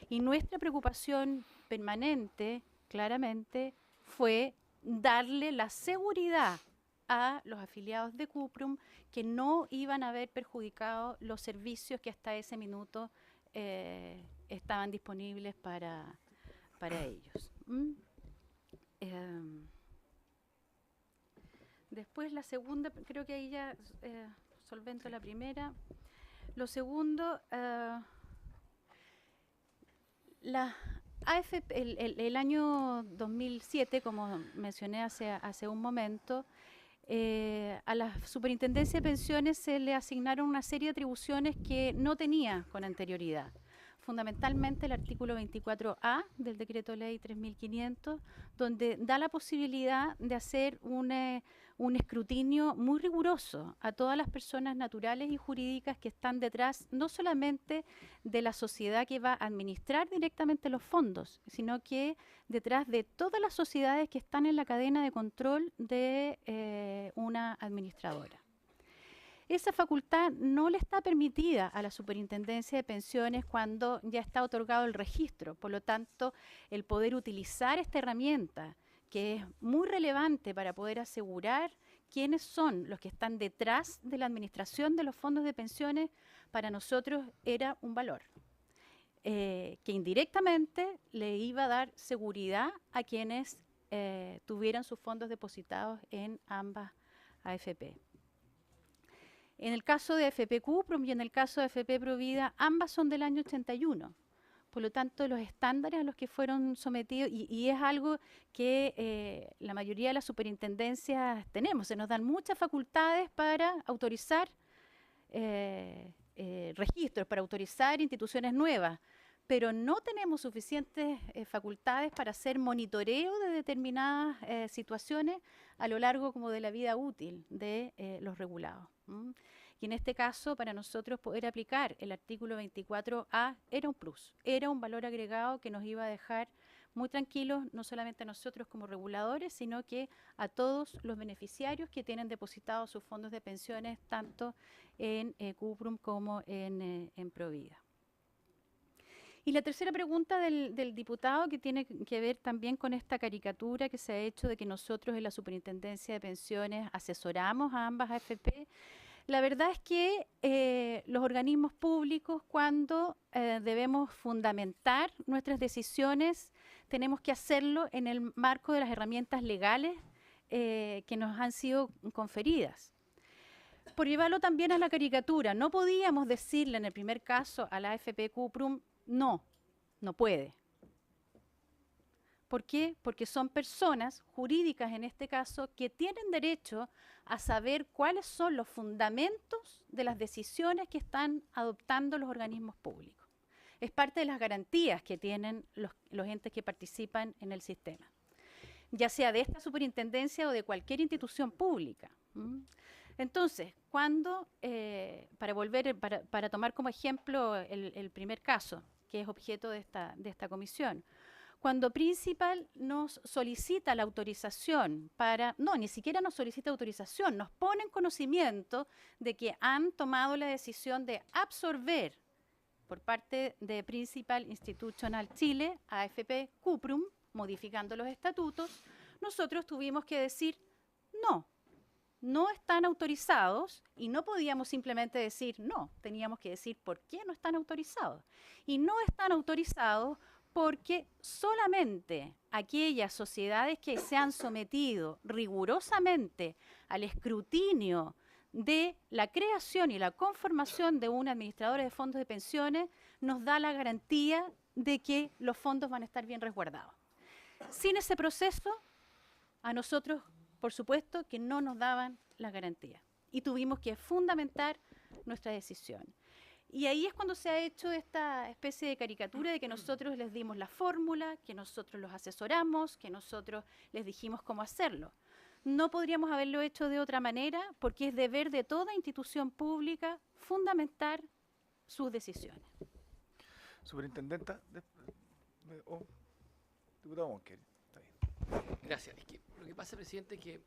Y nuestra preocupación permanente, claramente, fue darle la seguridad a los afiliados de Cuprum que no iban a haber perjudicado los servicios que hasta ese minuto estaban disponibles para ellos. Después la segunda, creo que ahí ya solvento la primera. Lo segundo, la AFP, el año 2007, como mencioné hace un momento, a la Superintendencia de Pensiones se le asignaron una serie de atribuciones que no tenía con anterioridad. Fundamentalmente el artículo 24A del Decreto Ley 3500, donde da la posibilidad de hacer un escrutinio muy riguroso a todas las personas naturales y jurídicas que están detrás, no solamente de la sociedad que va a administrar directamente los fondos, sino que detrás de todas las sociedades que están en la cadena de control de una administradora. Esa facultad no le está permitida a la Superintendencia de Pensiones cuando ya está otorgado el registro. Por lo tanto, el poder utilizar esta herramienta, que es muy relevante para poder asegurar quiénes son los que están detrás de la administración de los fondos de pensiones, para nosotros era un valor, que indirectamente le iba a dar seguridad a quienes tuvieran sus fondos depositados en ambas AFP. En el caso de AFP Cuprum y en el caso de AFP Provida, ambas son del año 81. Por lo tanto, los estándares a los que fueron sometidos, y es algo que la mayoría de las superintendencias tenemos, se nos dan muchas facultades para autorizar registros, para autorizar instituciones nuevas, pero no tenemos suficientes facultades para hacer monitoreo de determinadas situaciones a lo largo como de la vida útil de los regulados. Y en este caso, para nosotros poder aplicar el artículo 24A era un plus, era un valor agregado que nos iba a dejar muy tranquilos, no solamente a nosotros como reguladores, sino que a todos los beneficiarios que tienen depositados sus fondos de pensiones, tanto en Cuprum como en Provida. Y la tercera pregunta del diputado, que tiene que ver también con esta caricatura que se ha hecho de que nosotros en la Superintendencia de Pensiones asesoramos a ambas AFP. La verdad es que los organismos públicos, cuando debemos fundamentar nuestras decisiones, tenemos que hacerlo en el marco de las herramientas legales que nos han sido conferidas. Por llevarlo también a la caricatura, no podíamos decirle en el primer caso a la AFP Cuprum, no puede. ¿Por qué? Porque son personas jurídicas, en este caso, que tienen derecho a saber cuáles son los fundamentos de las decisiones que están adoptando los organismos públicos. Es parte de las garantías que tienen los entes que participan en el sistema, ya sea de esta superintendencia o de cualquier institución pública. Entonces, cuando, para tomar como ejemplo el primer caso, que es objeto de esta comisión, cuando Principal nos solicita la autorización ni siquiera nos solicita autorización, nos pone en conocimiento de que han tomado la decisión de absorber por parte de Principal Institutional Chile, AFP Cuprum, modificando los estatutos, nosotros tuvimos que decir no, no están autorizados y no podíamos simplemente decir no, teníamos que decir por qué no están autorizados. Y no están autorizados porque solamente aquellas sociedades que se han sometido rigurosamente al escrutinio de la creación y la conformación de un administrador de fondos de pensiones nos da la garantía de que los fondos van a estar bien resguardados. Sin ese proceso, a nosotros, por supuesto, que no nos daban la garantía y tuvimos que fundamentar nuestra decisión. Y ahí es cuando se ha hecho esta especie de caricatura de que nosotros les dimos la fórmula, que nosotros los asesoramos, que nosotros les dijimos cómo hacerlo. No podríamos haberlo hecho de otra manera porque es deber de toda institución pública fundamentar sus decisiones. Superintendenta, diputado Monker, está bien. Gracias. Es que lo que pasa, presidente, es que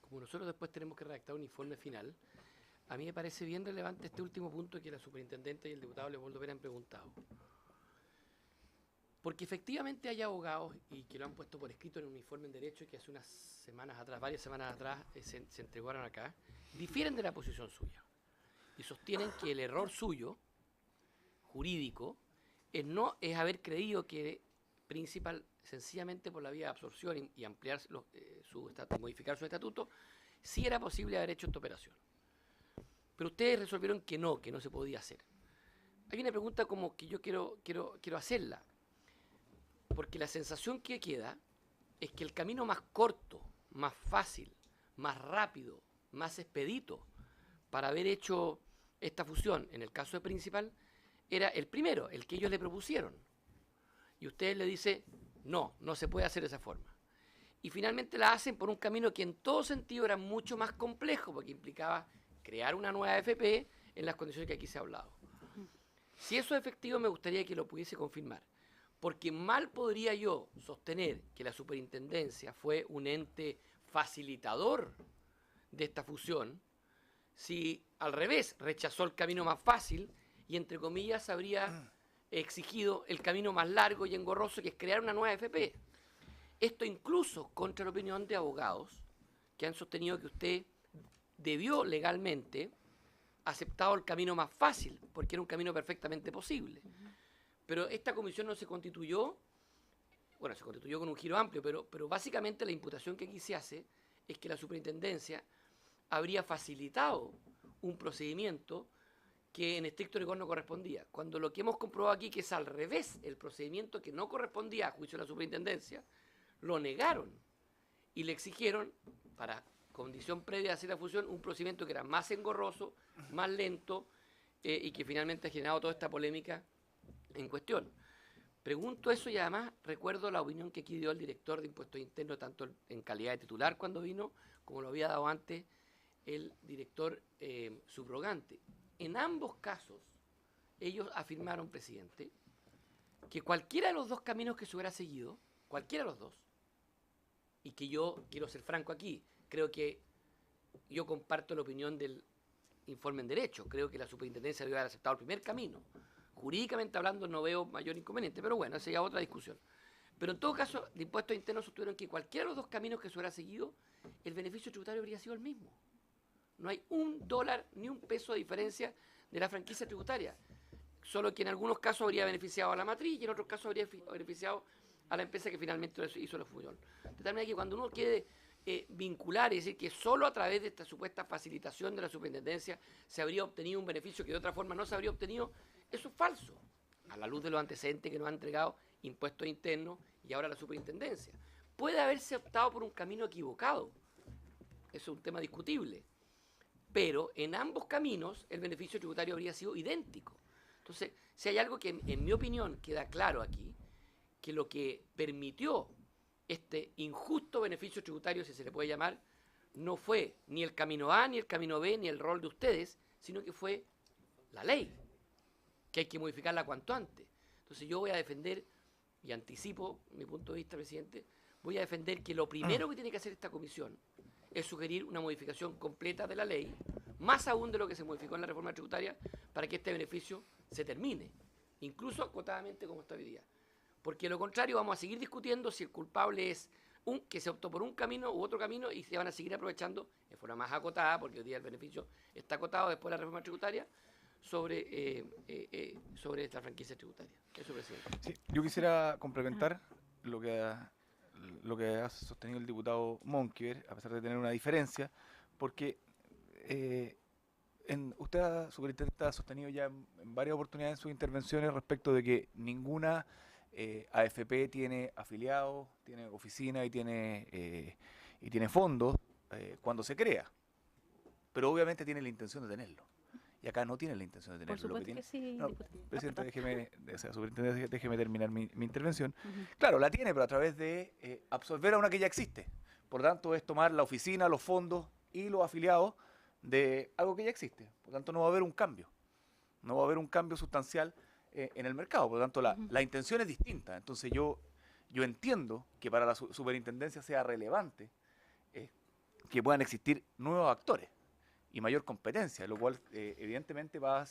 como nosotros después tenemos que redactar un informe final, a mí me parece bien relevante este último punto que la superintendente y el diputado Leopoldo Pérez han preguntado. Porque efectivamente hay abogados, y que lo han puesto por escrito en un informe en Derecho, que hace unas semanas atrás, varias semanas atrás, se entregaron acá, difieren de la posición suya. Y sostienen que el error suyo, jurídico, es haber creído que Principal, sencillamente por la vía de absorción y ampliar modificar su estatuto, sí era posible haber hecho esta operación. Pero ustedes resolvieron que no se podía hacer. Hay una pregunta como que yo quiero hacerla, porque la sensación que queda es que el camino más corto, más fácil, más rápido, más expedito para haber hecho esta fusión, en el caso de Principal, era el primero, el que ellos le propusieron. Y ustedes le dicen, no se puede hacer de esa forma. Y finalmente la hacen por un camino que en todo sentido era mucho más complejo, porque implicaba crear una nueva AFP en las condiciones que aquí se ha hablado. Si eso es efectivo, me gustaría que lo pudiese confirmar, porque mal podría yo sostener que la superintendencia fue un ente facilitador de esta fusión, si al revés rechazó el camino más fácil y entre comillas habría exigido el camino más largo y engorroso, que es crear una nueva AFP. Esto incluso contra la opinión de abogados que han sostenido que usted debió legalmente aceptado el camino más fácil, porque era un camino perfectamente posible. Pero esta comisión no se constituyó, bueno, se constituyó con un giro amplio, pero básicamente la imputación que aquí se hace es que la superintendencia habría facilitado un procedimiento que en estricto rigor no correspondía, cuando lo que hemos comprobado aquí que es al revés, el procedimiento que no correspondía a juicio de la superintendencia, lo negaron y le exigieron, para condición previa a hacer la fusión, un procedimiento que era más engorroso, más lento y que finalmente ha generado toda esta polémica en cuestión. Pregunto eso y además recuerdo la opinión que aquí dio el director de Impuestos Internos, tanto en calidad de titular cuando vino, como lo había dado antes el director subrogante. En ambos casos, ellos afirmaron, presidente, que cualquiera de los dos caminos que se hubiera seguido, cualquiera de los dos, y que yo quiero ser franco aquí, creo que yo comparto la opinión del informe en Derecho, creo que la superintendencia debe haber aceptado el primer camino. Jurídicamente hablando no veo mayor inconveniente, pero bueno, esa ya es otra discusión. Pero en todo caso, de Impuestos Internos sostuvieron que cualquiera de los dos caminos que se hubiera seguido, el beneficio tributario habría sido el mismo. No hay $1 ni un peso de diferencia de la franquicia tributaria. Solo que en algunos casos habría beneficiado a la matriz y en otros casos habría beneficiado a la empresa que finalmente hizo la fusión. De tal manera que cuando uno quiere vincular, es decir, que solo a través de esta supuesta facilitación de la superintendencia se habría obtenido un beneficio que de otra forma no se habría obtenido, eso es falso, a la luz de los antecedentes que nos han entregado Impuestos Internos y ahora la superintendencia. Puede haberse optado por un camino equivocado, eso es un tema discutible, pero en ambos caminos el beneficio tributario habría sido idéntico. Entonces, si hay algo que en mi opinión queda claro aquí, que lo que permitió este injusto beneficio tributario, si se le puede llamar, no fue ni el camino A, ni el camino B, ni el rol de ustedes, sino que fue la ley, que hay que modificarla cuanto antes. Entonces yo voy a defender, y anticipo mi punto de vista, presidente, voy a defender que lo primero que tiene que hacer esta comisión es sugerir una modificación completa de la ley, más aún de lo que se modificó en la reforma tributaria, para que este beneficio se termine, incluso acotadamente como está hoy día. Porque de lo contrario vamos a seguir discutiendo si el culpable es que se optó por un camino u otro camino y se van a seguir aprovechando de forma más acotada, porque hoy día el beneficio está acotado después de la reforma tributaria, sobre esta franquicia tributaria. Eso, presidente. Sí, yo quisiera complementar lo que ha sostenido el diputado Monkever, a pesar de tener una diferencia, porque usted, superintendente, ha sostenido ya en varias oportunidades en sus intervenciones respecto de que ninguna AFP tiene afiliados, tiene oficina y tiene fondos cuando se crea, pero obviamente tiene la intención de tenerlo. Y acá no tiene la intención de tenerlo. Por supuesto que sí, No, diputado. presidente, superintendente, déjeme terminar mi intervención. Claro, la tiene, pero a través de absorber a una que ya existe. Por tanto, es tomar la oficina, los fondos y los afiliados de algo que ya existe. Por tanto, no va a haber un cambio. No va a haber un cambio sustancial en el mercado. Por lo tanto, la intención es distinta. Entonces, yo entiendo que para la superintendencia sea relevante que puedan existir nuevos actores y mayor competencia, lo cual evidentemente va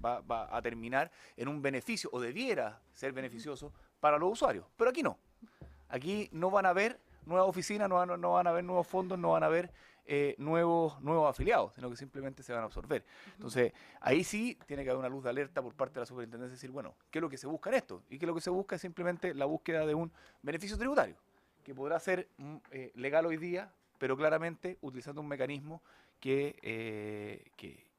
a terminar en un beneficio, o debiera ser beneficioso para los usuarios. Pero aquí no. Aquí no van a haber nuevas oficinas, no van a haber nuevos fondos, no van a haber nuevos afiliados, sino que simplemente se van a absorber. Entonces, ahí sí tiene que haber una luz de alerta por parte de la superintendencia, decir, bueno, ¿qué es lo que se busca en esto? Y que lo que se busca es simplemente la búsqueda de un beneficio tributario, que podrá ser legal hoy día, pero claramente utilizando un mecanismo que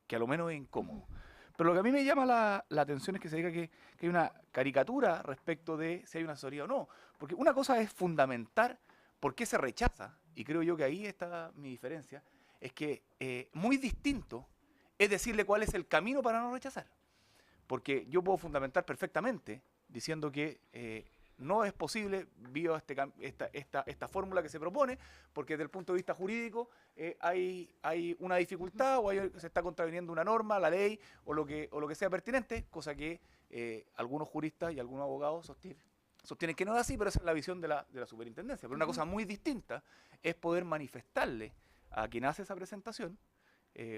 a lo menos es incómodo. Pero lo que a mí me llama la atención es que se diga que hay una caricatura respecto de si hay una asesoría o no. Porque una cosa es fundamentar por qué se rechaza, y creo yo que ahí está mi diferencia, es que muy distinto es decirle cuál es el camino para no rechazar. Porque yo puedo fundamentar perfectamente diciendo que no es posible vía esta fórmula que se propone, porque desde el punto de vista jurídico hay una dificultad o se está contraviniendo una norma, la ley o lo que sea pertinente, cosa que algunos juristas y algunos abogados sostienen que no es así, pero esa es la visión de la superintendencia. Pero una cosa muy distinta es poder manifestarle a quien hace esa presentación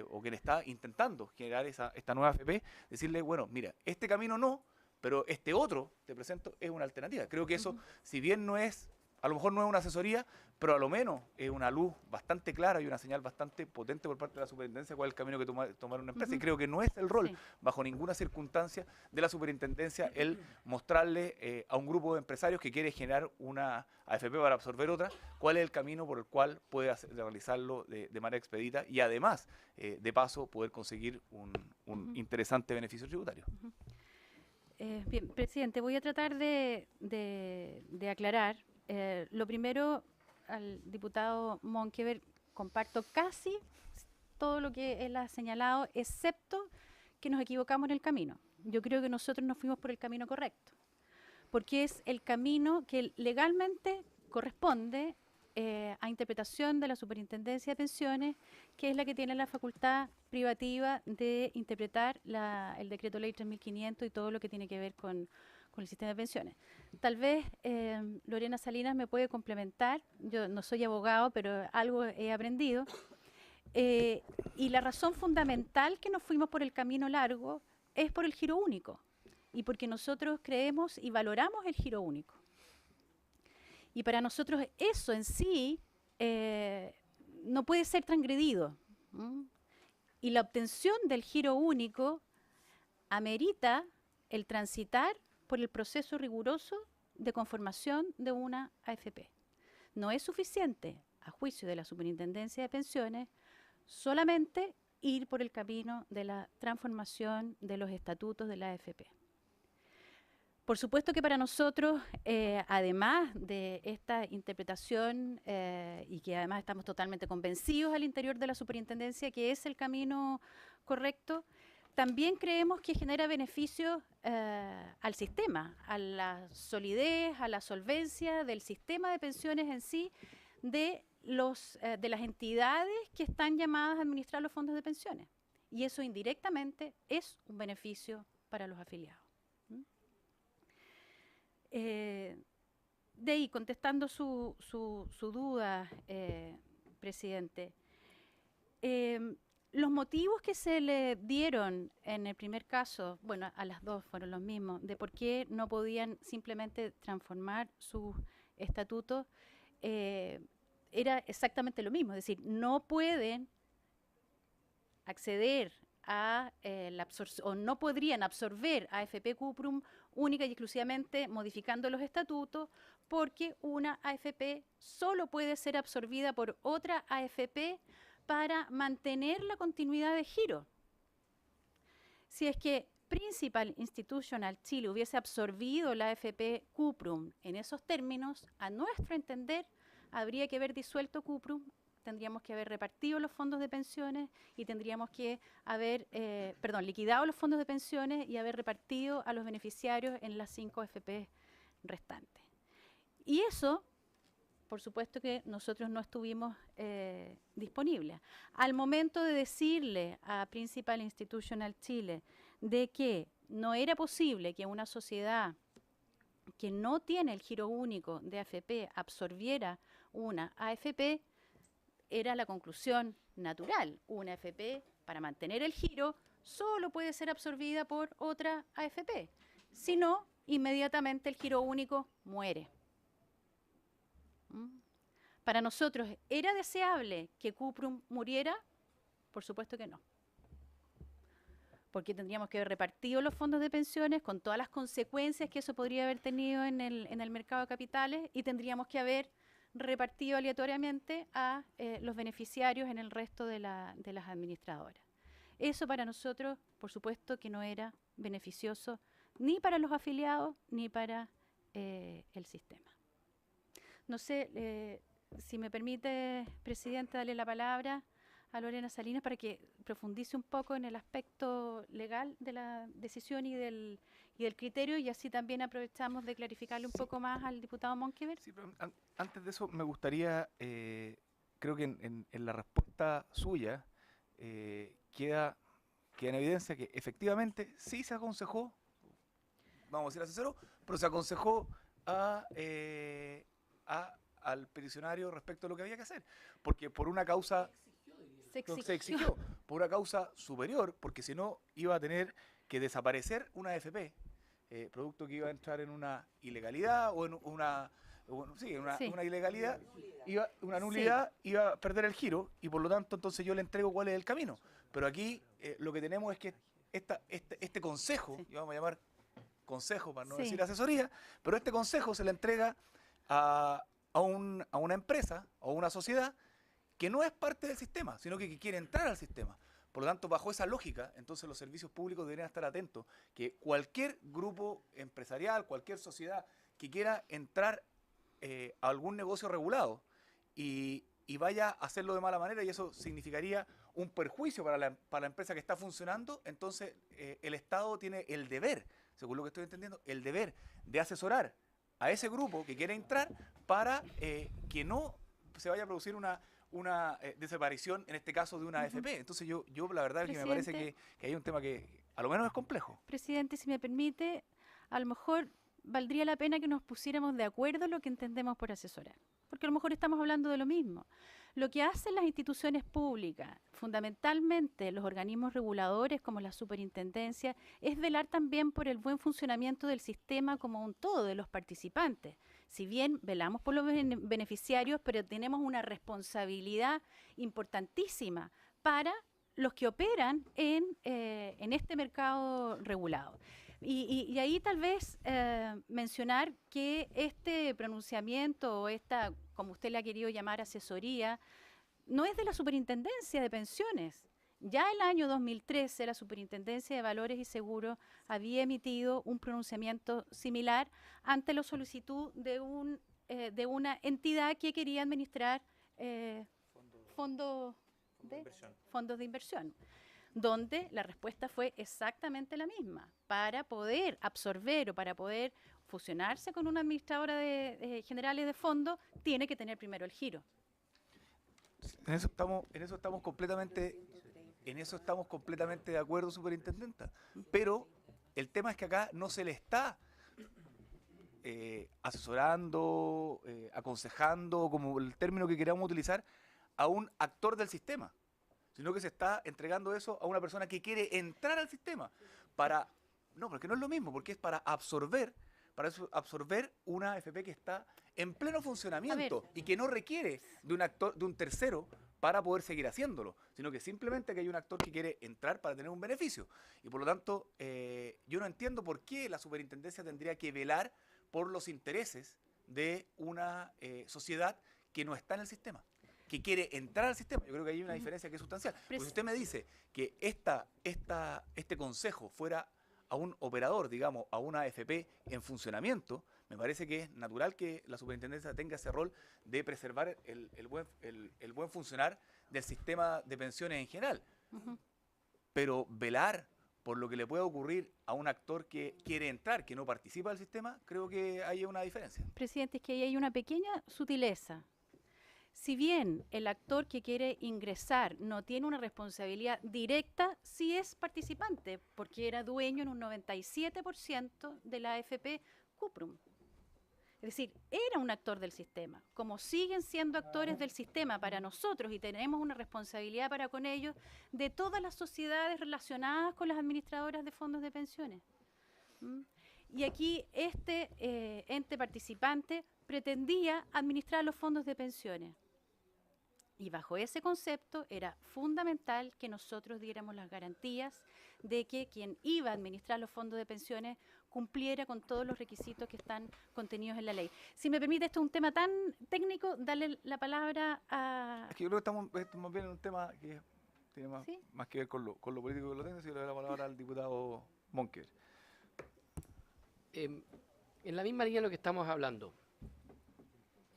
o quien está intentando generar esta nueva AFP, decirle, bueno, mira, este camino no, pero este otro, te presento, es una alternativa. Creo que eso, si bien a lo mejor no es una asesoría, pero a lo menos es una luz bastante clara y una señal bastante potente por parte de la superintendencia cuál es el camino que tomar una empresa. Y creo que no es el rol, bajo ninguna circunstancia, de la superintendencia el mostrarle a un grupo de empresarios que quiere generar una AFP para absorber otra, cuál es el camino por el cual puede realizarlo de manera expedita y además, de paso, poder conseguir un interesante beneficio tributario. Bien, presidente, voy a tratar de aclarar. Lo primero, al diputado Monkever, comparto casi todo lo que él ha señalado, excepto que nos equivocamos en el camino. Yo creo que nosotros nos fuimos por el camino correcto, porque es el camino que legalmente corresponde a interpretación de la Superintendencia de Pensiones, que es la que tiene la facultad privativa de interpretar el Decreto Ley 3500 y todo lo que tiene que ver con el sistema de pensiones. Tal vez Lorena Salinas me puede complementar, yo no soy abogado, pero algo he aprendido, y la razón fundamental que nos fuimos por el camino largo es por el giro único, y porque nosotros creemos y valoramos el giro único. Y para nosotros eso en sí no puede ser transgredido. Y la obtención del giro único amerita el transitar por el proceso riguroso de conformación de una AFP. No es suficiente, a juicio de la Superintendencia de Pensiones, solamente ir por el camino de la transformación de los estatutos de la AFP. Por supuesto que para nosotros, además de esta interpretación, y que además estamos totalmente convencidos al interior de la superintendencia que es el camino correcto, también creemos que genera beneficios al sistema, a la solidez, a la solvencia del sistema de pensiones en sí, de las entidades que están llamadas a administrar los fondos de pensiones. Y eso indirectamente es un beneficio para los afiliados. De ahí, contestando su duda, presidente, los motivos que se le dieron en el primer caso, bueno, a las dos fueron los mismos, de por qué no podían simplemente transformar sus estatutos, era exactamente lo mismo, es decir, no pueden acceder a la absorción, o no podrían absorber AFP Cuprum única y exclusivamente modificando los estatutos, porque una AFP solo puede ser absorbida por otra AFP para mantener la continuidad de giro. Si es que Principal Institutional Chile hubiese absorbido la AFP Cuprum en esos términos, a nuestro entender, habría que haber disuelto Cuprum, tendríamos que haber repartido los fondos de pensiones y tendríamos que haber, liquidado los fondos de pensiones y haber repartido a los beneficiarios en las 5 AFP restantes. Y eso, por supuesto que nosotros no estuvimos disponibles. Al momento de decirle a Principal Institutional Chile de que no era posible que una sociedad que no tiene el giro único de AFP absorbiera una AFP, era la conclusión natural. Una AFP, para mantener el giro, solo puede ser absorbida por otra AFP. Si no, inmediatamente el giro único muere. Para nosotros, ¿era deseable que Cuprum muriera? Por supuesto que no. Porque tendríamos que haber repartido los fondos de pensiones con todas las consecuencias que eso podría haber tenido en el mercado de capitales, y tendríamos que haber repartido aleatoriamente a los beneficiarios en el resto de las administradoras. Eso para nosotros, por supuesto, que no era beneficioso ni para los afiliados ni para el sistema. No sé, si me permite, Presidente, darle la palabra a Lorena Salinas para que profundice un poco en el aspecto legal de la decisión y del criterio, y así también aprovechamos de clarificarle un poco más al diputado Monkever. Sí, pero antes de eso me gustaría, creo que en la respuesta suya queda en evidencia que efectivamente sí se aconsejó, vamos a decir asesoró, pero se aconsejó al peticionario respecto a lo que había que hacer, porque por una causa se exigió por una causa superior, porque si no iba a tener que desaparecer una AFP, producto que iba a entrar en una ilegalidad o en una ilegalidad, una nulidad, iba a perder el giro, y por lo tanto entonces yo le entrego cuál es el camino. Pero aquí lo que tenemos es que este consejo, y vamos a llamar consejo para no decir asesoría, pero este consejo se le entrega a una empresa o una sociedad que no es parte del sistema, sino que quiere entrar al sistema. Por lo tanto, bajo esa lógica, entonces los servicios públicos deberían estar atentos que cualquier grupo empresarial, cualquier sociedad que quiera entrar a algún negocio regulado y vaya a hacerlo de mala manera, y eso significaría un perjuicio para la empresa que está funcionando, entonces el Estado tiene el deber, según lo que estoy entendiendo, el deber de asesorar a ese grupo que quiere entrar para que no se vaya a producir una desaparición, en este caso de una AFP. Entonces yo la verdad es que me parece que hay un tema que a lo menos es complejo. Presidente, si me permite, a lo mejor valdría la pena que nos pusiéramos de acuerdo en lo que entendemos por asesorar, porque a lo mejor estamos hablando de lo mismo. Lo que hacen las instituciones públicas, fundamentalmente los organismos reguladores como la superintendencia, es velar también por el buen funcionamiento del sistema como un todo, de los participantes. Si bien velamos por los beneficiarios, pero tenemos una responsabilidad importantísima para los que operan en este mercado regulado. Y ahí tal vez mencionar que este pronunciamiento o esta, como usted le ha querido llamar, asesoría, no es de la Superintendencia de Pensiones. Ya el año 2013 la Superintendencia de Valores y Seguros había emitido un pronunciamiento similar ante la solicitud de una entidad que quería administrar fondos de inversión, donde la respuesta fue exactamente la misma. Para poder absorber o para poder fusionarse con una administradora generales de fondos, tiene que tener primero el giro. En eso estamos completamente de acuerdo, superintendenta. Pero el tema es que acá no se le está asesorando, aconsejando, como el término que queramos utilizar, a un actor del sistema, sino que se está entregando eso a una persona que quiere entrar al sistema. No, porque no es lo mismo, porque es para absorber, para absorber una AFP que está en pleno funcionamiento y que no requiere de un actor, de un tercero para poder seguir haciéndolo, sino que simplemente que hay un actor que quiere entrar para tener un beneficio. Y por lo tanto, yo no entiendo por qué la superintendencia tendría que velar por los intereses de una sociedad que no está en el sistema, que quiere entrar al sistema. Yo creo que hay una diferencia que es sustancial. Porque si usted me dice que este consejo fuera a un operador, digamos, a una AFP en funcionamiento, me parece que es natural que la superintendencia tenga ese rol de preservar el buen funcionar del sistema de pensiones en general. Pero velar por lo que le pueda ocurrir a un actor que quiere entrar, que no participa del sistema, creo que hay una diferencia. Presidente, es que ahí hay una pequeña sutileza. Si bien el actor que quiere ingresar no tiene una responsabilidad directa, sí es participante, porque era dueño en un 97% de la AFP Cuprum. Es decir, era un actor del sistema. Como siguen siendo actores del sistema para nosotros y tenemos una responsabilidad para con ellos de todas las sociedades relacionadas con las administradoras de fondos de pensiones. Y aquí este ente participante pretendía administrar los fondos de pensiones. Y bajo ese concepto era fundamental que nosotros diéramos las garantías de que quien iba a administrar los fondos de pensiones cumpliera con todos los requisitos que están contenidos en la ley. Si me permite, esto es un tema tan técnico, darle la palabra a... Es que yo creo que estamos bien en un tema que tiene más que ver con lo político que lo tengo, así que le doy la palabra al diputado Monker. En la misma línea de lo que estamos hablando,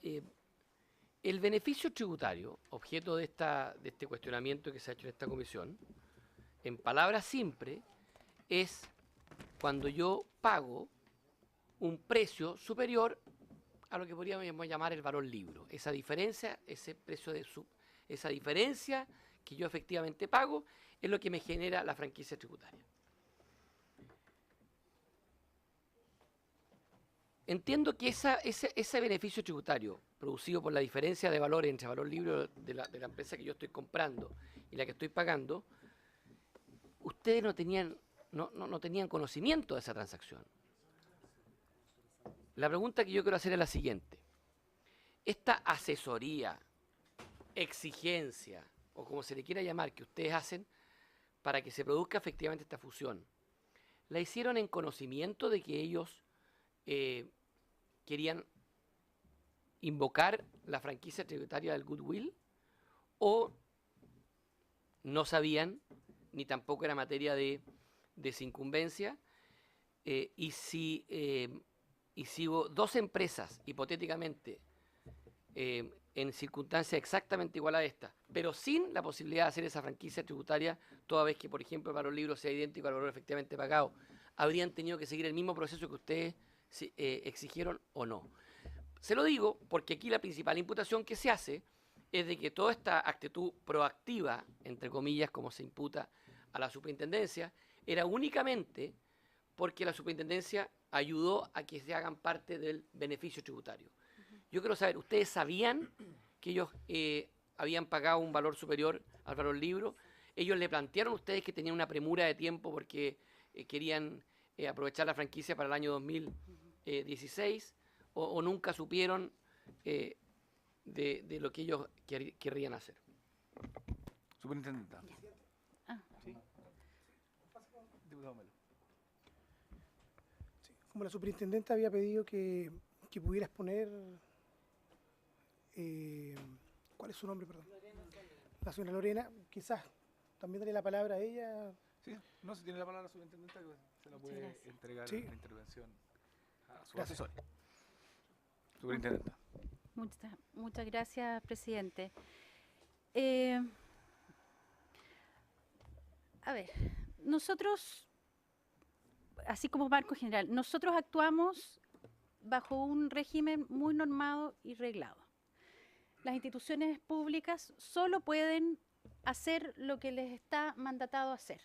el beneficio tributario, objeto de este cuestionamiento que se ha hecho en esta comisión, en palabras simples, es cuando yo pago un precio superior a lo que podríamos llamar el valor libro. Esa diferencia, ese precio esa diferencia que yo efectivamente pago es lo que me genera la franquicia tributaria. Entiendo que ese beneficio tributario producido por la diferencia de valor entre valor libre de la empresa que yo estoy comprando y la que estoy pagando, ustedes no tenían conocimiento de esa transacción. La pregunta que yo quiero hacer es la siguiente. Esta asesoría, exigencia, o como se le quiera llamar, que ustedes hacen para que se produzca efectivamente esta fusión, ¿la hicieron en conocimiento de que ellos querían invocar la franquicia tributaria del goodwill, o no sabían, ni tampoco era materia de incumbencia? Y si hubo dos empresas, hipotéticamente, en circunstancias exactamente igual a esta, pero sin la posibilidad de hacer esa franquicia tributaria, toda vez que, por ejemplo, el valor libro sea idéntico al valor efectivamente pagado, ¿habrían tenido que seguir el mismo proceso que ustedes exigieron o no? Se lo digo porque aquí la principal imputación que se hace es de que toda esta actitud proactiva, entre comillas, como se imputa a la superintendencia, era únicamente porque la superintendencia ayudó a que se hagan parte del beneficio tributario. Yo quiero saber, ¿ustedes sabían que ellos habían pagado un valor superior al valor libro? ¿Ellos le plantearon a ustedes que tenían una premura de tiempo porque querían aprovechar la franquicia para el año 2016? ¿O nunca supieron de lo que ellos querrían hacer? Superintendente. Sí. Como la superintendente había pedido que pudiera exponer... ¿cuál es su nombre, perdón? La señora Lorena, quizás también darle la palabra a ella. Sí, no, si tiene la palabra la superintendente, se la puede entregar sí. la intervención a su asesor. Superintendente. Muchas gracias, presidente. A ver, nosotros, así como marco general, nosotros actuamos bajo un régimen muy normado y reglado. Las instituciones públicas solo pueden hacer lo que les está mandatado hacer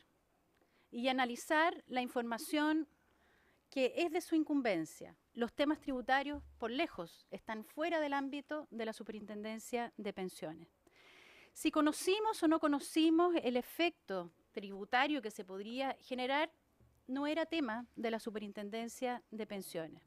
y analizar la información que es de su incumbencia. Los temas tributarios, por lejos, están fuera del ámbito de la Superintendencia de Pensiones. Si conocimos o no conocimos el efecto tributario que se podría generar, no era tema de la Superintendencia de Pensiones.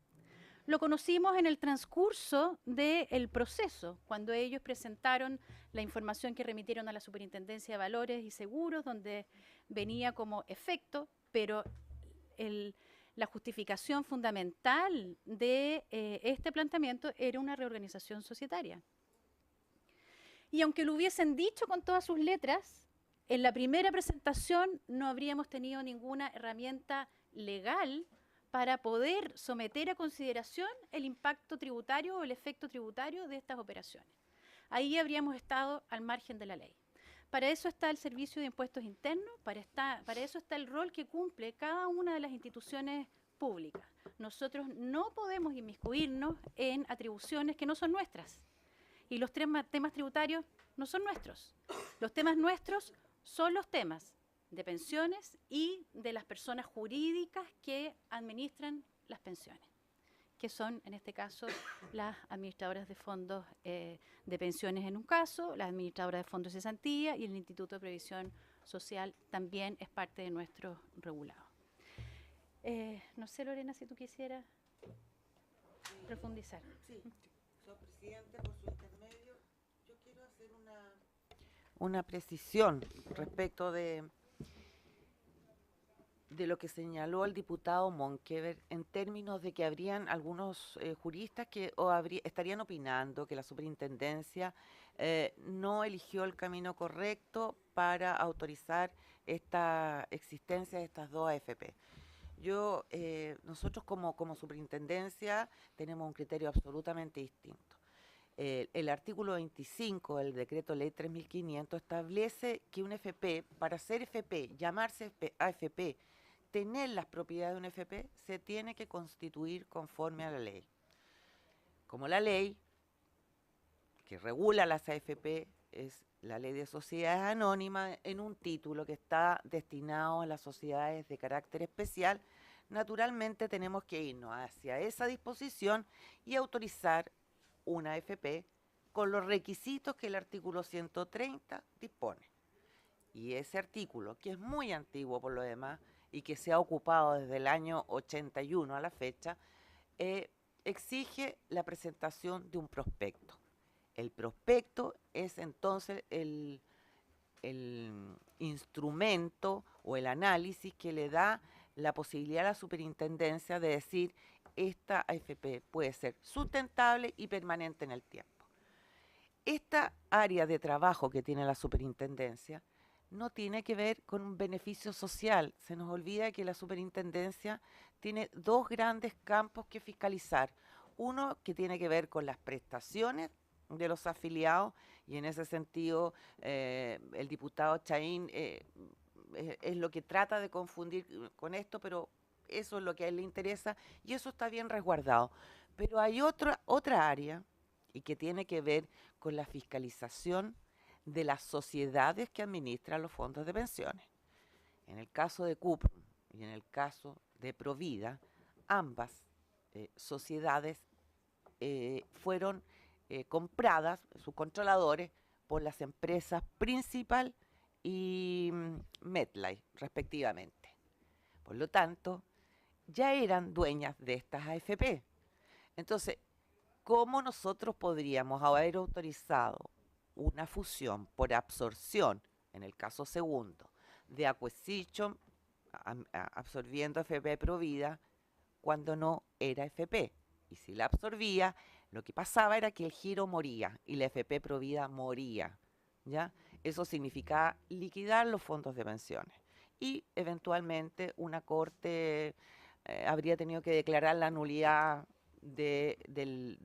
lo conocimos en el transcurso del proceso, cuando ellos presentaron la información que remitieron a la Superintendencia de Valores y Seguros, donde venía como efecto, pero la justificación fundamental de este planteamiento era una reorganización societaria. Y aunque lo hubiesen dicho con todas sus letras, en la primera presentación no habríamos tenido ninguna herramienta legal para poder someter a consideración el impacto tributario o el efecto tributario de estas operaciones. Ahí habríamos estado al margen de la ley. Para eso está el Servicio de Impuestos Internos, para eso está el rol que cumple cada una de las instituciones públicas. Nosotros no podemos inmiscuirnos en atribuciones que no son nuestras. Y los temas tributarios no son nuestros. Los temas nuestros son los temas de pensiones y de las personas jurídicas que administran las pensiones, que son, en este caso, las administradoras de fondos de pensiones en un caso, las administradoras de fondos de cesantía y el Instituto de Previsión Social también es parte de nuestro regulado. No sé, Lorena, si tú quisieras profundizar. Sí, señor presidente, por su intermedio, yo quiero hacer una precisión respecto de lo que señaló el diputado Monkever en términos de que habrían algunos juristas que estarían opinando que la superintendencia no eligió el camino correcto para autorizar esta existencia de estas dos AFP. Nosotros como superintendencia tenemos un criterio absolutamente distinto. El artículo 25 del decreto ley 3500 establece que un FP, para ser FP, llamarse AFP, tener las propiedades de un FP, se tiene que constituir conforme a la ley. Como la ley que regula las AFP es la ley de sociedades anónimas, en un título que está destinado a las sociedades de carácter especial, naturalmente tenemos que irnos hacia esa disposición y autorizar una AFP con los requisitos que el artículo 130 dispone. Y ese artículo, que es muy antiguo por lo demás, y que se ha ocupado desde el año 81 a la fecha, exige la presentación de un prospecto. El prospecto es entonces el instrumento o el análisis que le da la posibilidad a la superintendencia de decir esta AFP puede ser sustentable y permanente en el tiempo. Esta área de trabajo que tiene la superintendencia no tiene que ver con un beneficio social. Se nos olvida que la superintendencia tiene dos grandes campos que fiscalizar. Uno que tiene que ver con las prestaciones de los afiliados, y en ese sentido el diputado Chaín es lo que trata de confundir con esto, pero eso es lo que a él le interesa y eso está bien resguardado. Pero hay otra área y que tiene que ver con la fiscalización de las sociedades que administran los fondos de pensiones. En el caso de Cuprum y en el caso de Provida, ambas sociedades fueron compradas, sus controladores, por las empresas Principal y MetLife, respectivamente. Por lo tanto, ya eran dueñas de estas AFP. Entonces, ¿cómo nosotros podríamos haber autorizado una fusión por absorción, en el caso segundo, de Acquisition absorbiendo FP Provida cuando no era FP? Y si la absorbía, lo que pasaba era que el giro moría y la FP Provida moría, ¿ya? Eso significaba liquidar los fondos de pensiones y eventualmente una corte habría tenido que declarar la nulidad del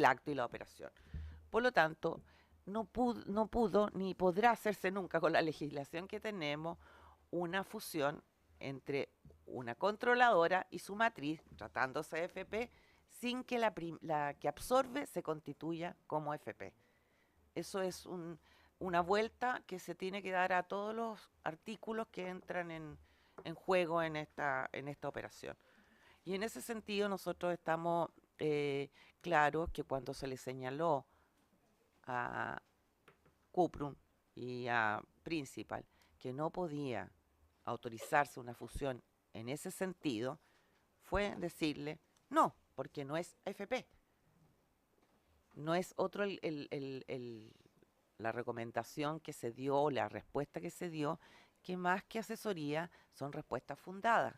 acto y la operación. Por lo tanto, no pudo ni podrá hacerse nunca con la legislación que tenemos una fusión entre una controladora y su matriz, tratándose de FP, sin que la que absorbe se constituya como FP. Eso es una vuelta que se tiene que dar a todos los artículos que entran en juego en esta operación. Y en ese sentido nosotros estamos claros que cuando se le señaló a Cuprum y a Principal que no podía autorizarse una fusión en ese sentido, fue decirle, no, porque no es AFP. No es otro la recomendación que se dio, la respuesta que se dio, que más que asesoría son respuestas fundadas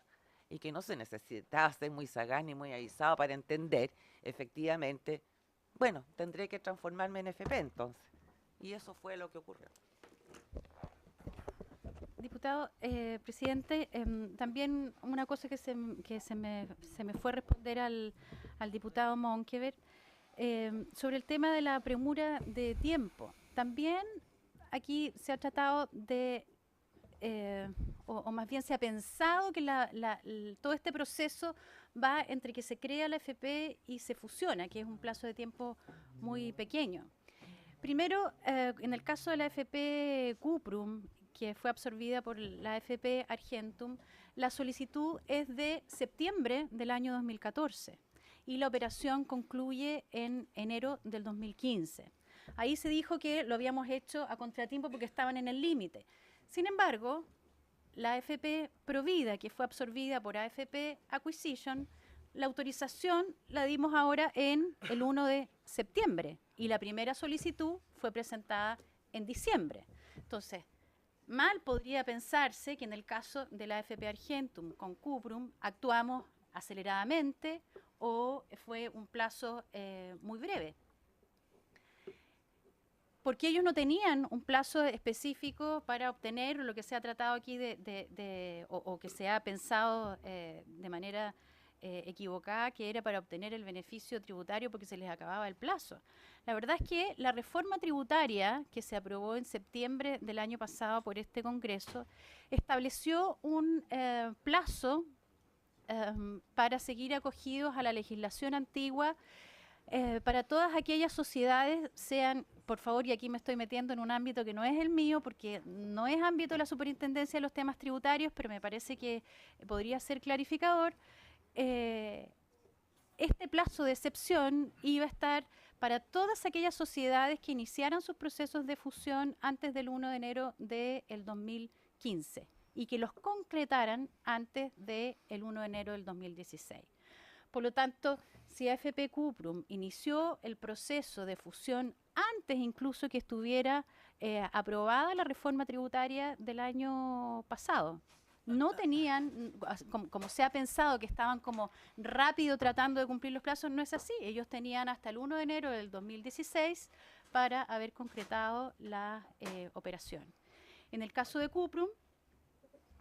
y que no se necesitaba ser muy sagaz ni muy avisado para entender, efectivamente, bueno, tendré que transformarme en FP entonces. Y eso fue lo que ocurrió. Diputado, presidente, también una cosa que se me fue a responder al diputado Monkever, sobre el tema de la premura de tiempo. También aquí se ha tratado de, o más bien se ha pensado que todo este proceso va entre que se crea la FP y se fusiona, que es un plazo de tiempo muy pequeño. Primero, en el caso de la FP Cuprum, que fue absorbida por la AFP Argentum, la solicitud es de septiembre del año 2014 y la operación concluye en enero del 2015. Ahí se dijo que lo habíamos hecho a contratiempo porque estaban en el límite. Sin embargo, la AFP Provida, que fue absorbida por AFP Acquisition, la autorización la dimos ahora en el 1 de septiembre y la primera solicitud fue presentada en diciembre. Entonces, mal podría pensarse que en el caso de la AFP Argentum con Cuprum actuamos aceleradamente o fue un plazo muy breve. Porque ellos no tenían un plazo específico para obtener lo que se ha tratado aquí o que se ha pensado de manera equivocada, que era para obtener el beneficio tributario porque se les acababa el plazo. La verdad es que la reforma tributaria que se aprobó en septiembre del año pasado por este Congreso estableció un plazo para seguir acogidos a la legislación antigua para todas aquellas sociedades, sean, por favor, y aquí me estoy metiendo en un ámbito que no es el mío, porque no es ámbito de la superintendencia de los temas tributarios, pero me parece que podría ser clarificador. Este plazo de excepción iba a estar para todas aquellas sociedades que iniciaran sus procesos de fusión antes del 1 de enero del 2015 y que los concretaran antes del 1 de enero del 2016. Por lo tanto, si AFP Cuprum inició el proceso de fusión antes incluso que estuviera aprobada la reforma tributaria del año pasado, no tenían, como se ha pensado que estaban como rápido tratando de cumplir los plazos, no es así. Ellos tenían hasta el 1 de enero del 2016 para haber concretado la operación. En el caso de Cuprum,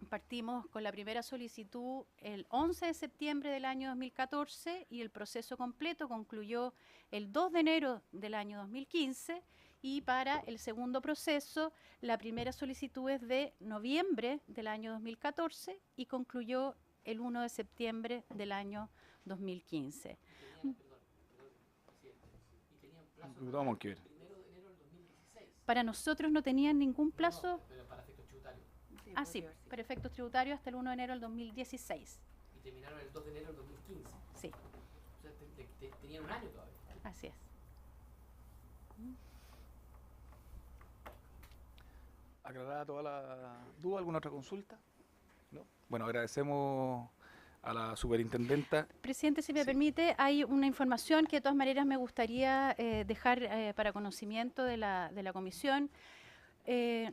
partimos con la primera solicitud el 11 de septiembre del año 2014 y el proceso completo concluyó el 2 de enero del año 2015 y para el segundo proceso la primera solicitud es de noviembre del año 2014 y concluyó el 1 de septiembre del año 2015. Para nosotros no tenían ningún plazo. Ah, sí, para efectos tributarios hasta el 1 de enero del 2016. Y terminaron el 2 de enero del 2015. Sí. O sea, tenían un año todavía. Así es. ¿Aclarada toda la duda? ¿Alguna otra consulta? ¿No? Bueno, agradecemos a la superintendenta. Presidente, si me permite, hay una información que de todas maneras me gustaría dejar para conocimiento de la comisión.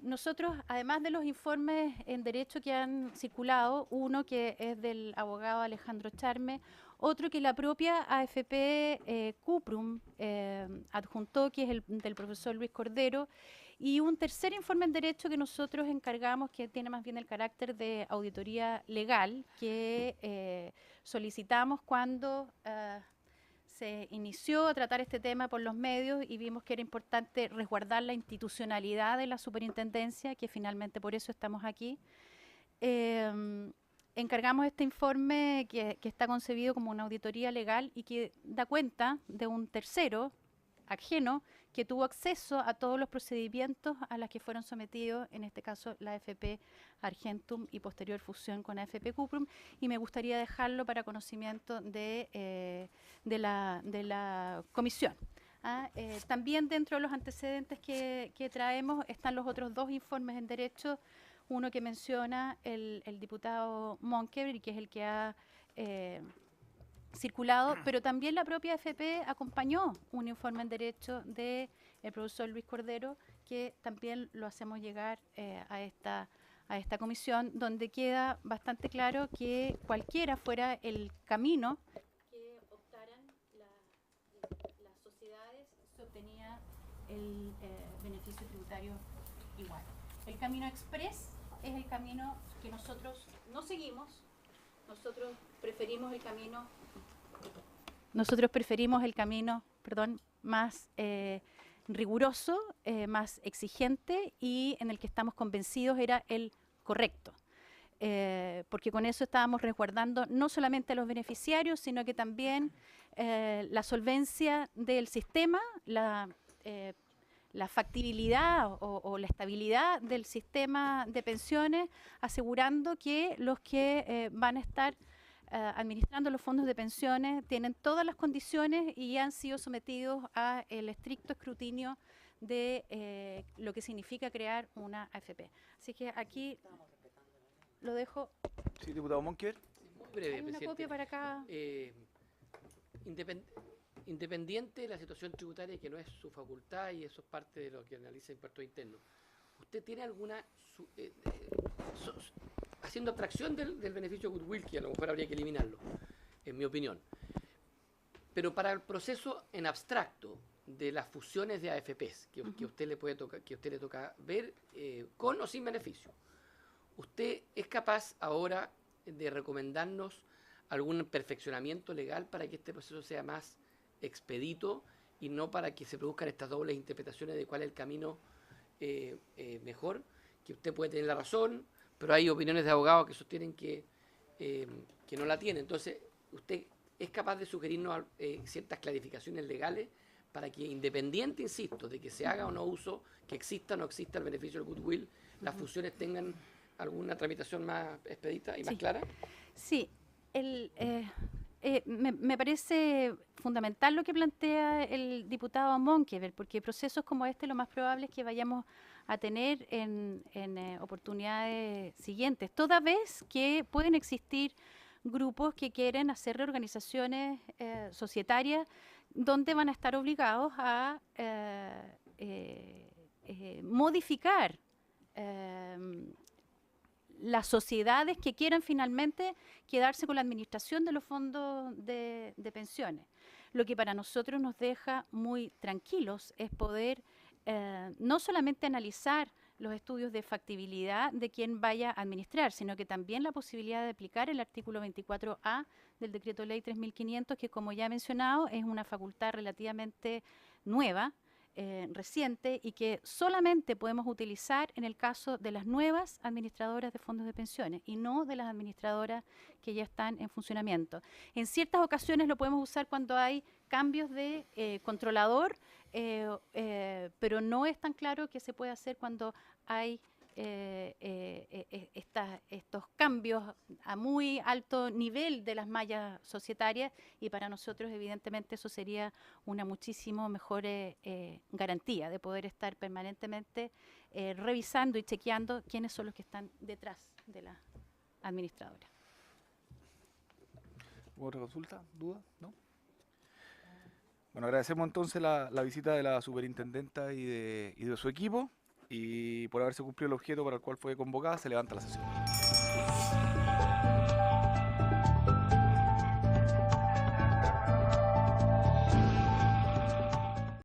Nosotros, además de los informes en derecho que han circulado, uno que es del abogado Alejandro Charme, otro que la propia AFP Cuprum adjuntó, que es el del profesor Luis Cordero, y un tercer informe en derecho que nosotros encargamos, que tiene más bien el carácter de auditoría legal, que solicitamos cuando se inició a tratar este tema por los medios y vimos que era importante resguardar la institucionalidad de la superintendencia, que finalmente por eso estamos aquí. Encargamos este informe que está concebido como una auditoría legal y que da cuenta de un tercero ajeno que tuvo acceso a todos los procedimientos a los que fueron sometidos, en este caso la AFP Argentum y posterior fusión con AFP Cuprum, y me gustaría dejarlo para conocimiento de la comisión. También dentro de los antecedentes que traemos están los otros dos informes en derecho, uno que menciona el diputado Monkever, que es el que ha circulado, pero también la propia AFP acompañó un informe en derecho del profesor Luis Cordero, que también lo hacemos llegar a esta comisión, donde queda bastante claro que cualquiera fuera el camino que optaran las sociedades, se obtenía el beneficio tributario igual. El camino express es el camino que nosotros no seguimos. Nosotros preferimos el camino más riguroso, más exigente, y en el que estamos convencidos era el correcto. Porque con eso estábamos resguardando no solamente a los beneficiarios, sino que también la solvencia del sistema, la factibilidad o la estabilidad del sistema de pensiones, asegurando que los que van a estar administrando los fondos de pensiones tienen todas las condiciones y han sido sometidos al estricto escrutinio de lo que significa crear una AFP. Así que aquí lo dejo. Sí, diputado Monker. Muy breve, Hay una presidente. copia para acá. Independiente de la situación tributaria, que no es su facultad y eso es parte de lo que analiza Impuestos Internos, ¿usted tiene alguna, haciendo abstracción del beneficio Goodwill, que a lo mejor habría que eliminarlo, en mi opinión, pero para el proceso en abstracto de las fusiones de AFPs, que a usted le puede tocar, que a usted le toca ver con o sin beneficio, ¿usted es capaz ahora de recomendarnos algún perfeccionamiento legal para que este proceso sea más expedito y no para que se produzcan estas dobles interpretaciones de cuál es el camino mejor? Que usted puede tener la razón, pero hay opiniones de abogados que sostienen que no la tiene. Entonces, ¿usted es capaz de sugerirnos ciertas clarificaciones legales para que, independiente, insisto, de que se haga o no uso, que exista o no exista el beneficio del goodwill, las fusiones tengan alguna tramitación más expedita y más clara? Sí, me parece fundamental lo que plantea el diputado Monkever, porque procesos como este lo más probable es que vayamos a tener en oportunidades siguientes, toda vez que pueden existir grupos que quieren hacer reorganizaciones societarias donde van a estar obligados a modificar las sociedades que quieran finalmente quedarse con la administración de los fondos de pensiones. Lo que para nosotros nos deja muy tranquilos es poder no solamente analizar los estudios de factibilidad de quien vaya a administrar, sino que también la posibilidad de aplicar el artículo 24A del Decreto Ley 3500, que, como ya he mencionado, es una facultad relativamente nueva, reciente, y que solamente podemos utilizar en el caso de las nuevas administradoras de fondos de pensiones y no de las administradoras que ya están en funcionamiento. En ciertas ocasiones lo podemos usar cuando hay cambios de controlador, pero no es tan claro que se puede hacer cuando hay estos cambios a muy alto nivel de las mallas societarias, y para nosotros evidentemente eso sería una muchísimo mejor garantía de poder estar permanentemente revisando y chequeando quiénes son los que están detrás de la administradora. ¿Otra consulta? ¿Duda? ¿No? Bueno, agradecemos entonces la visita de la superintendenta y de su equipo, y por haberse cumplido el objeto para el cual fue convocada, se levanta la sesión.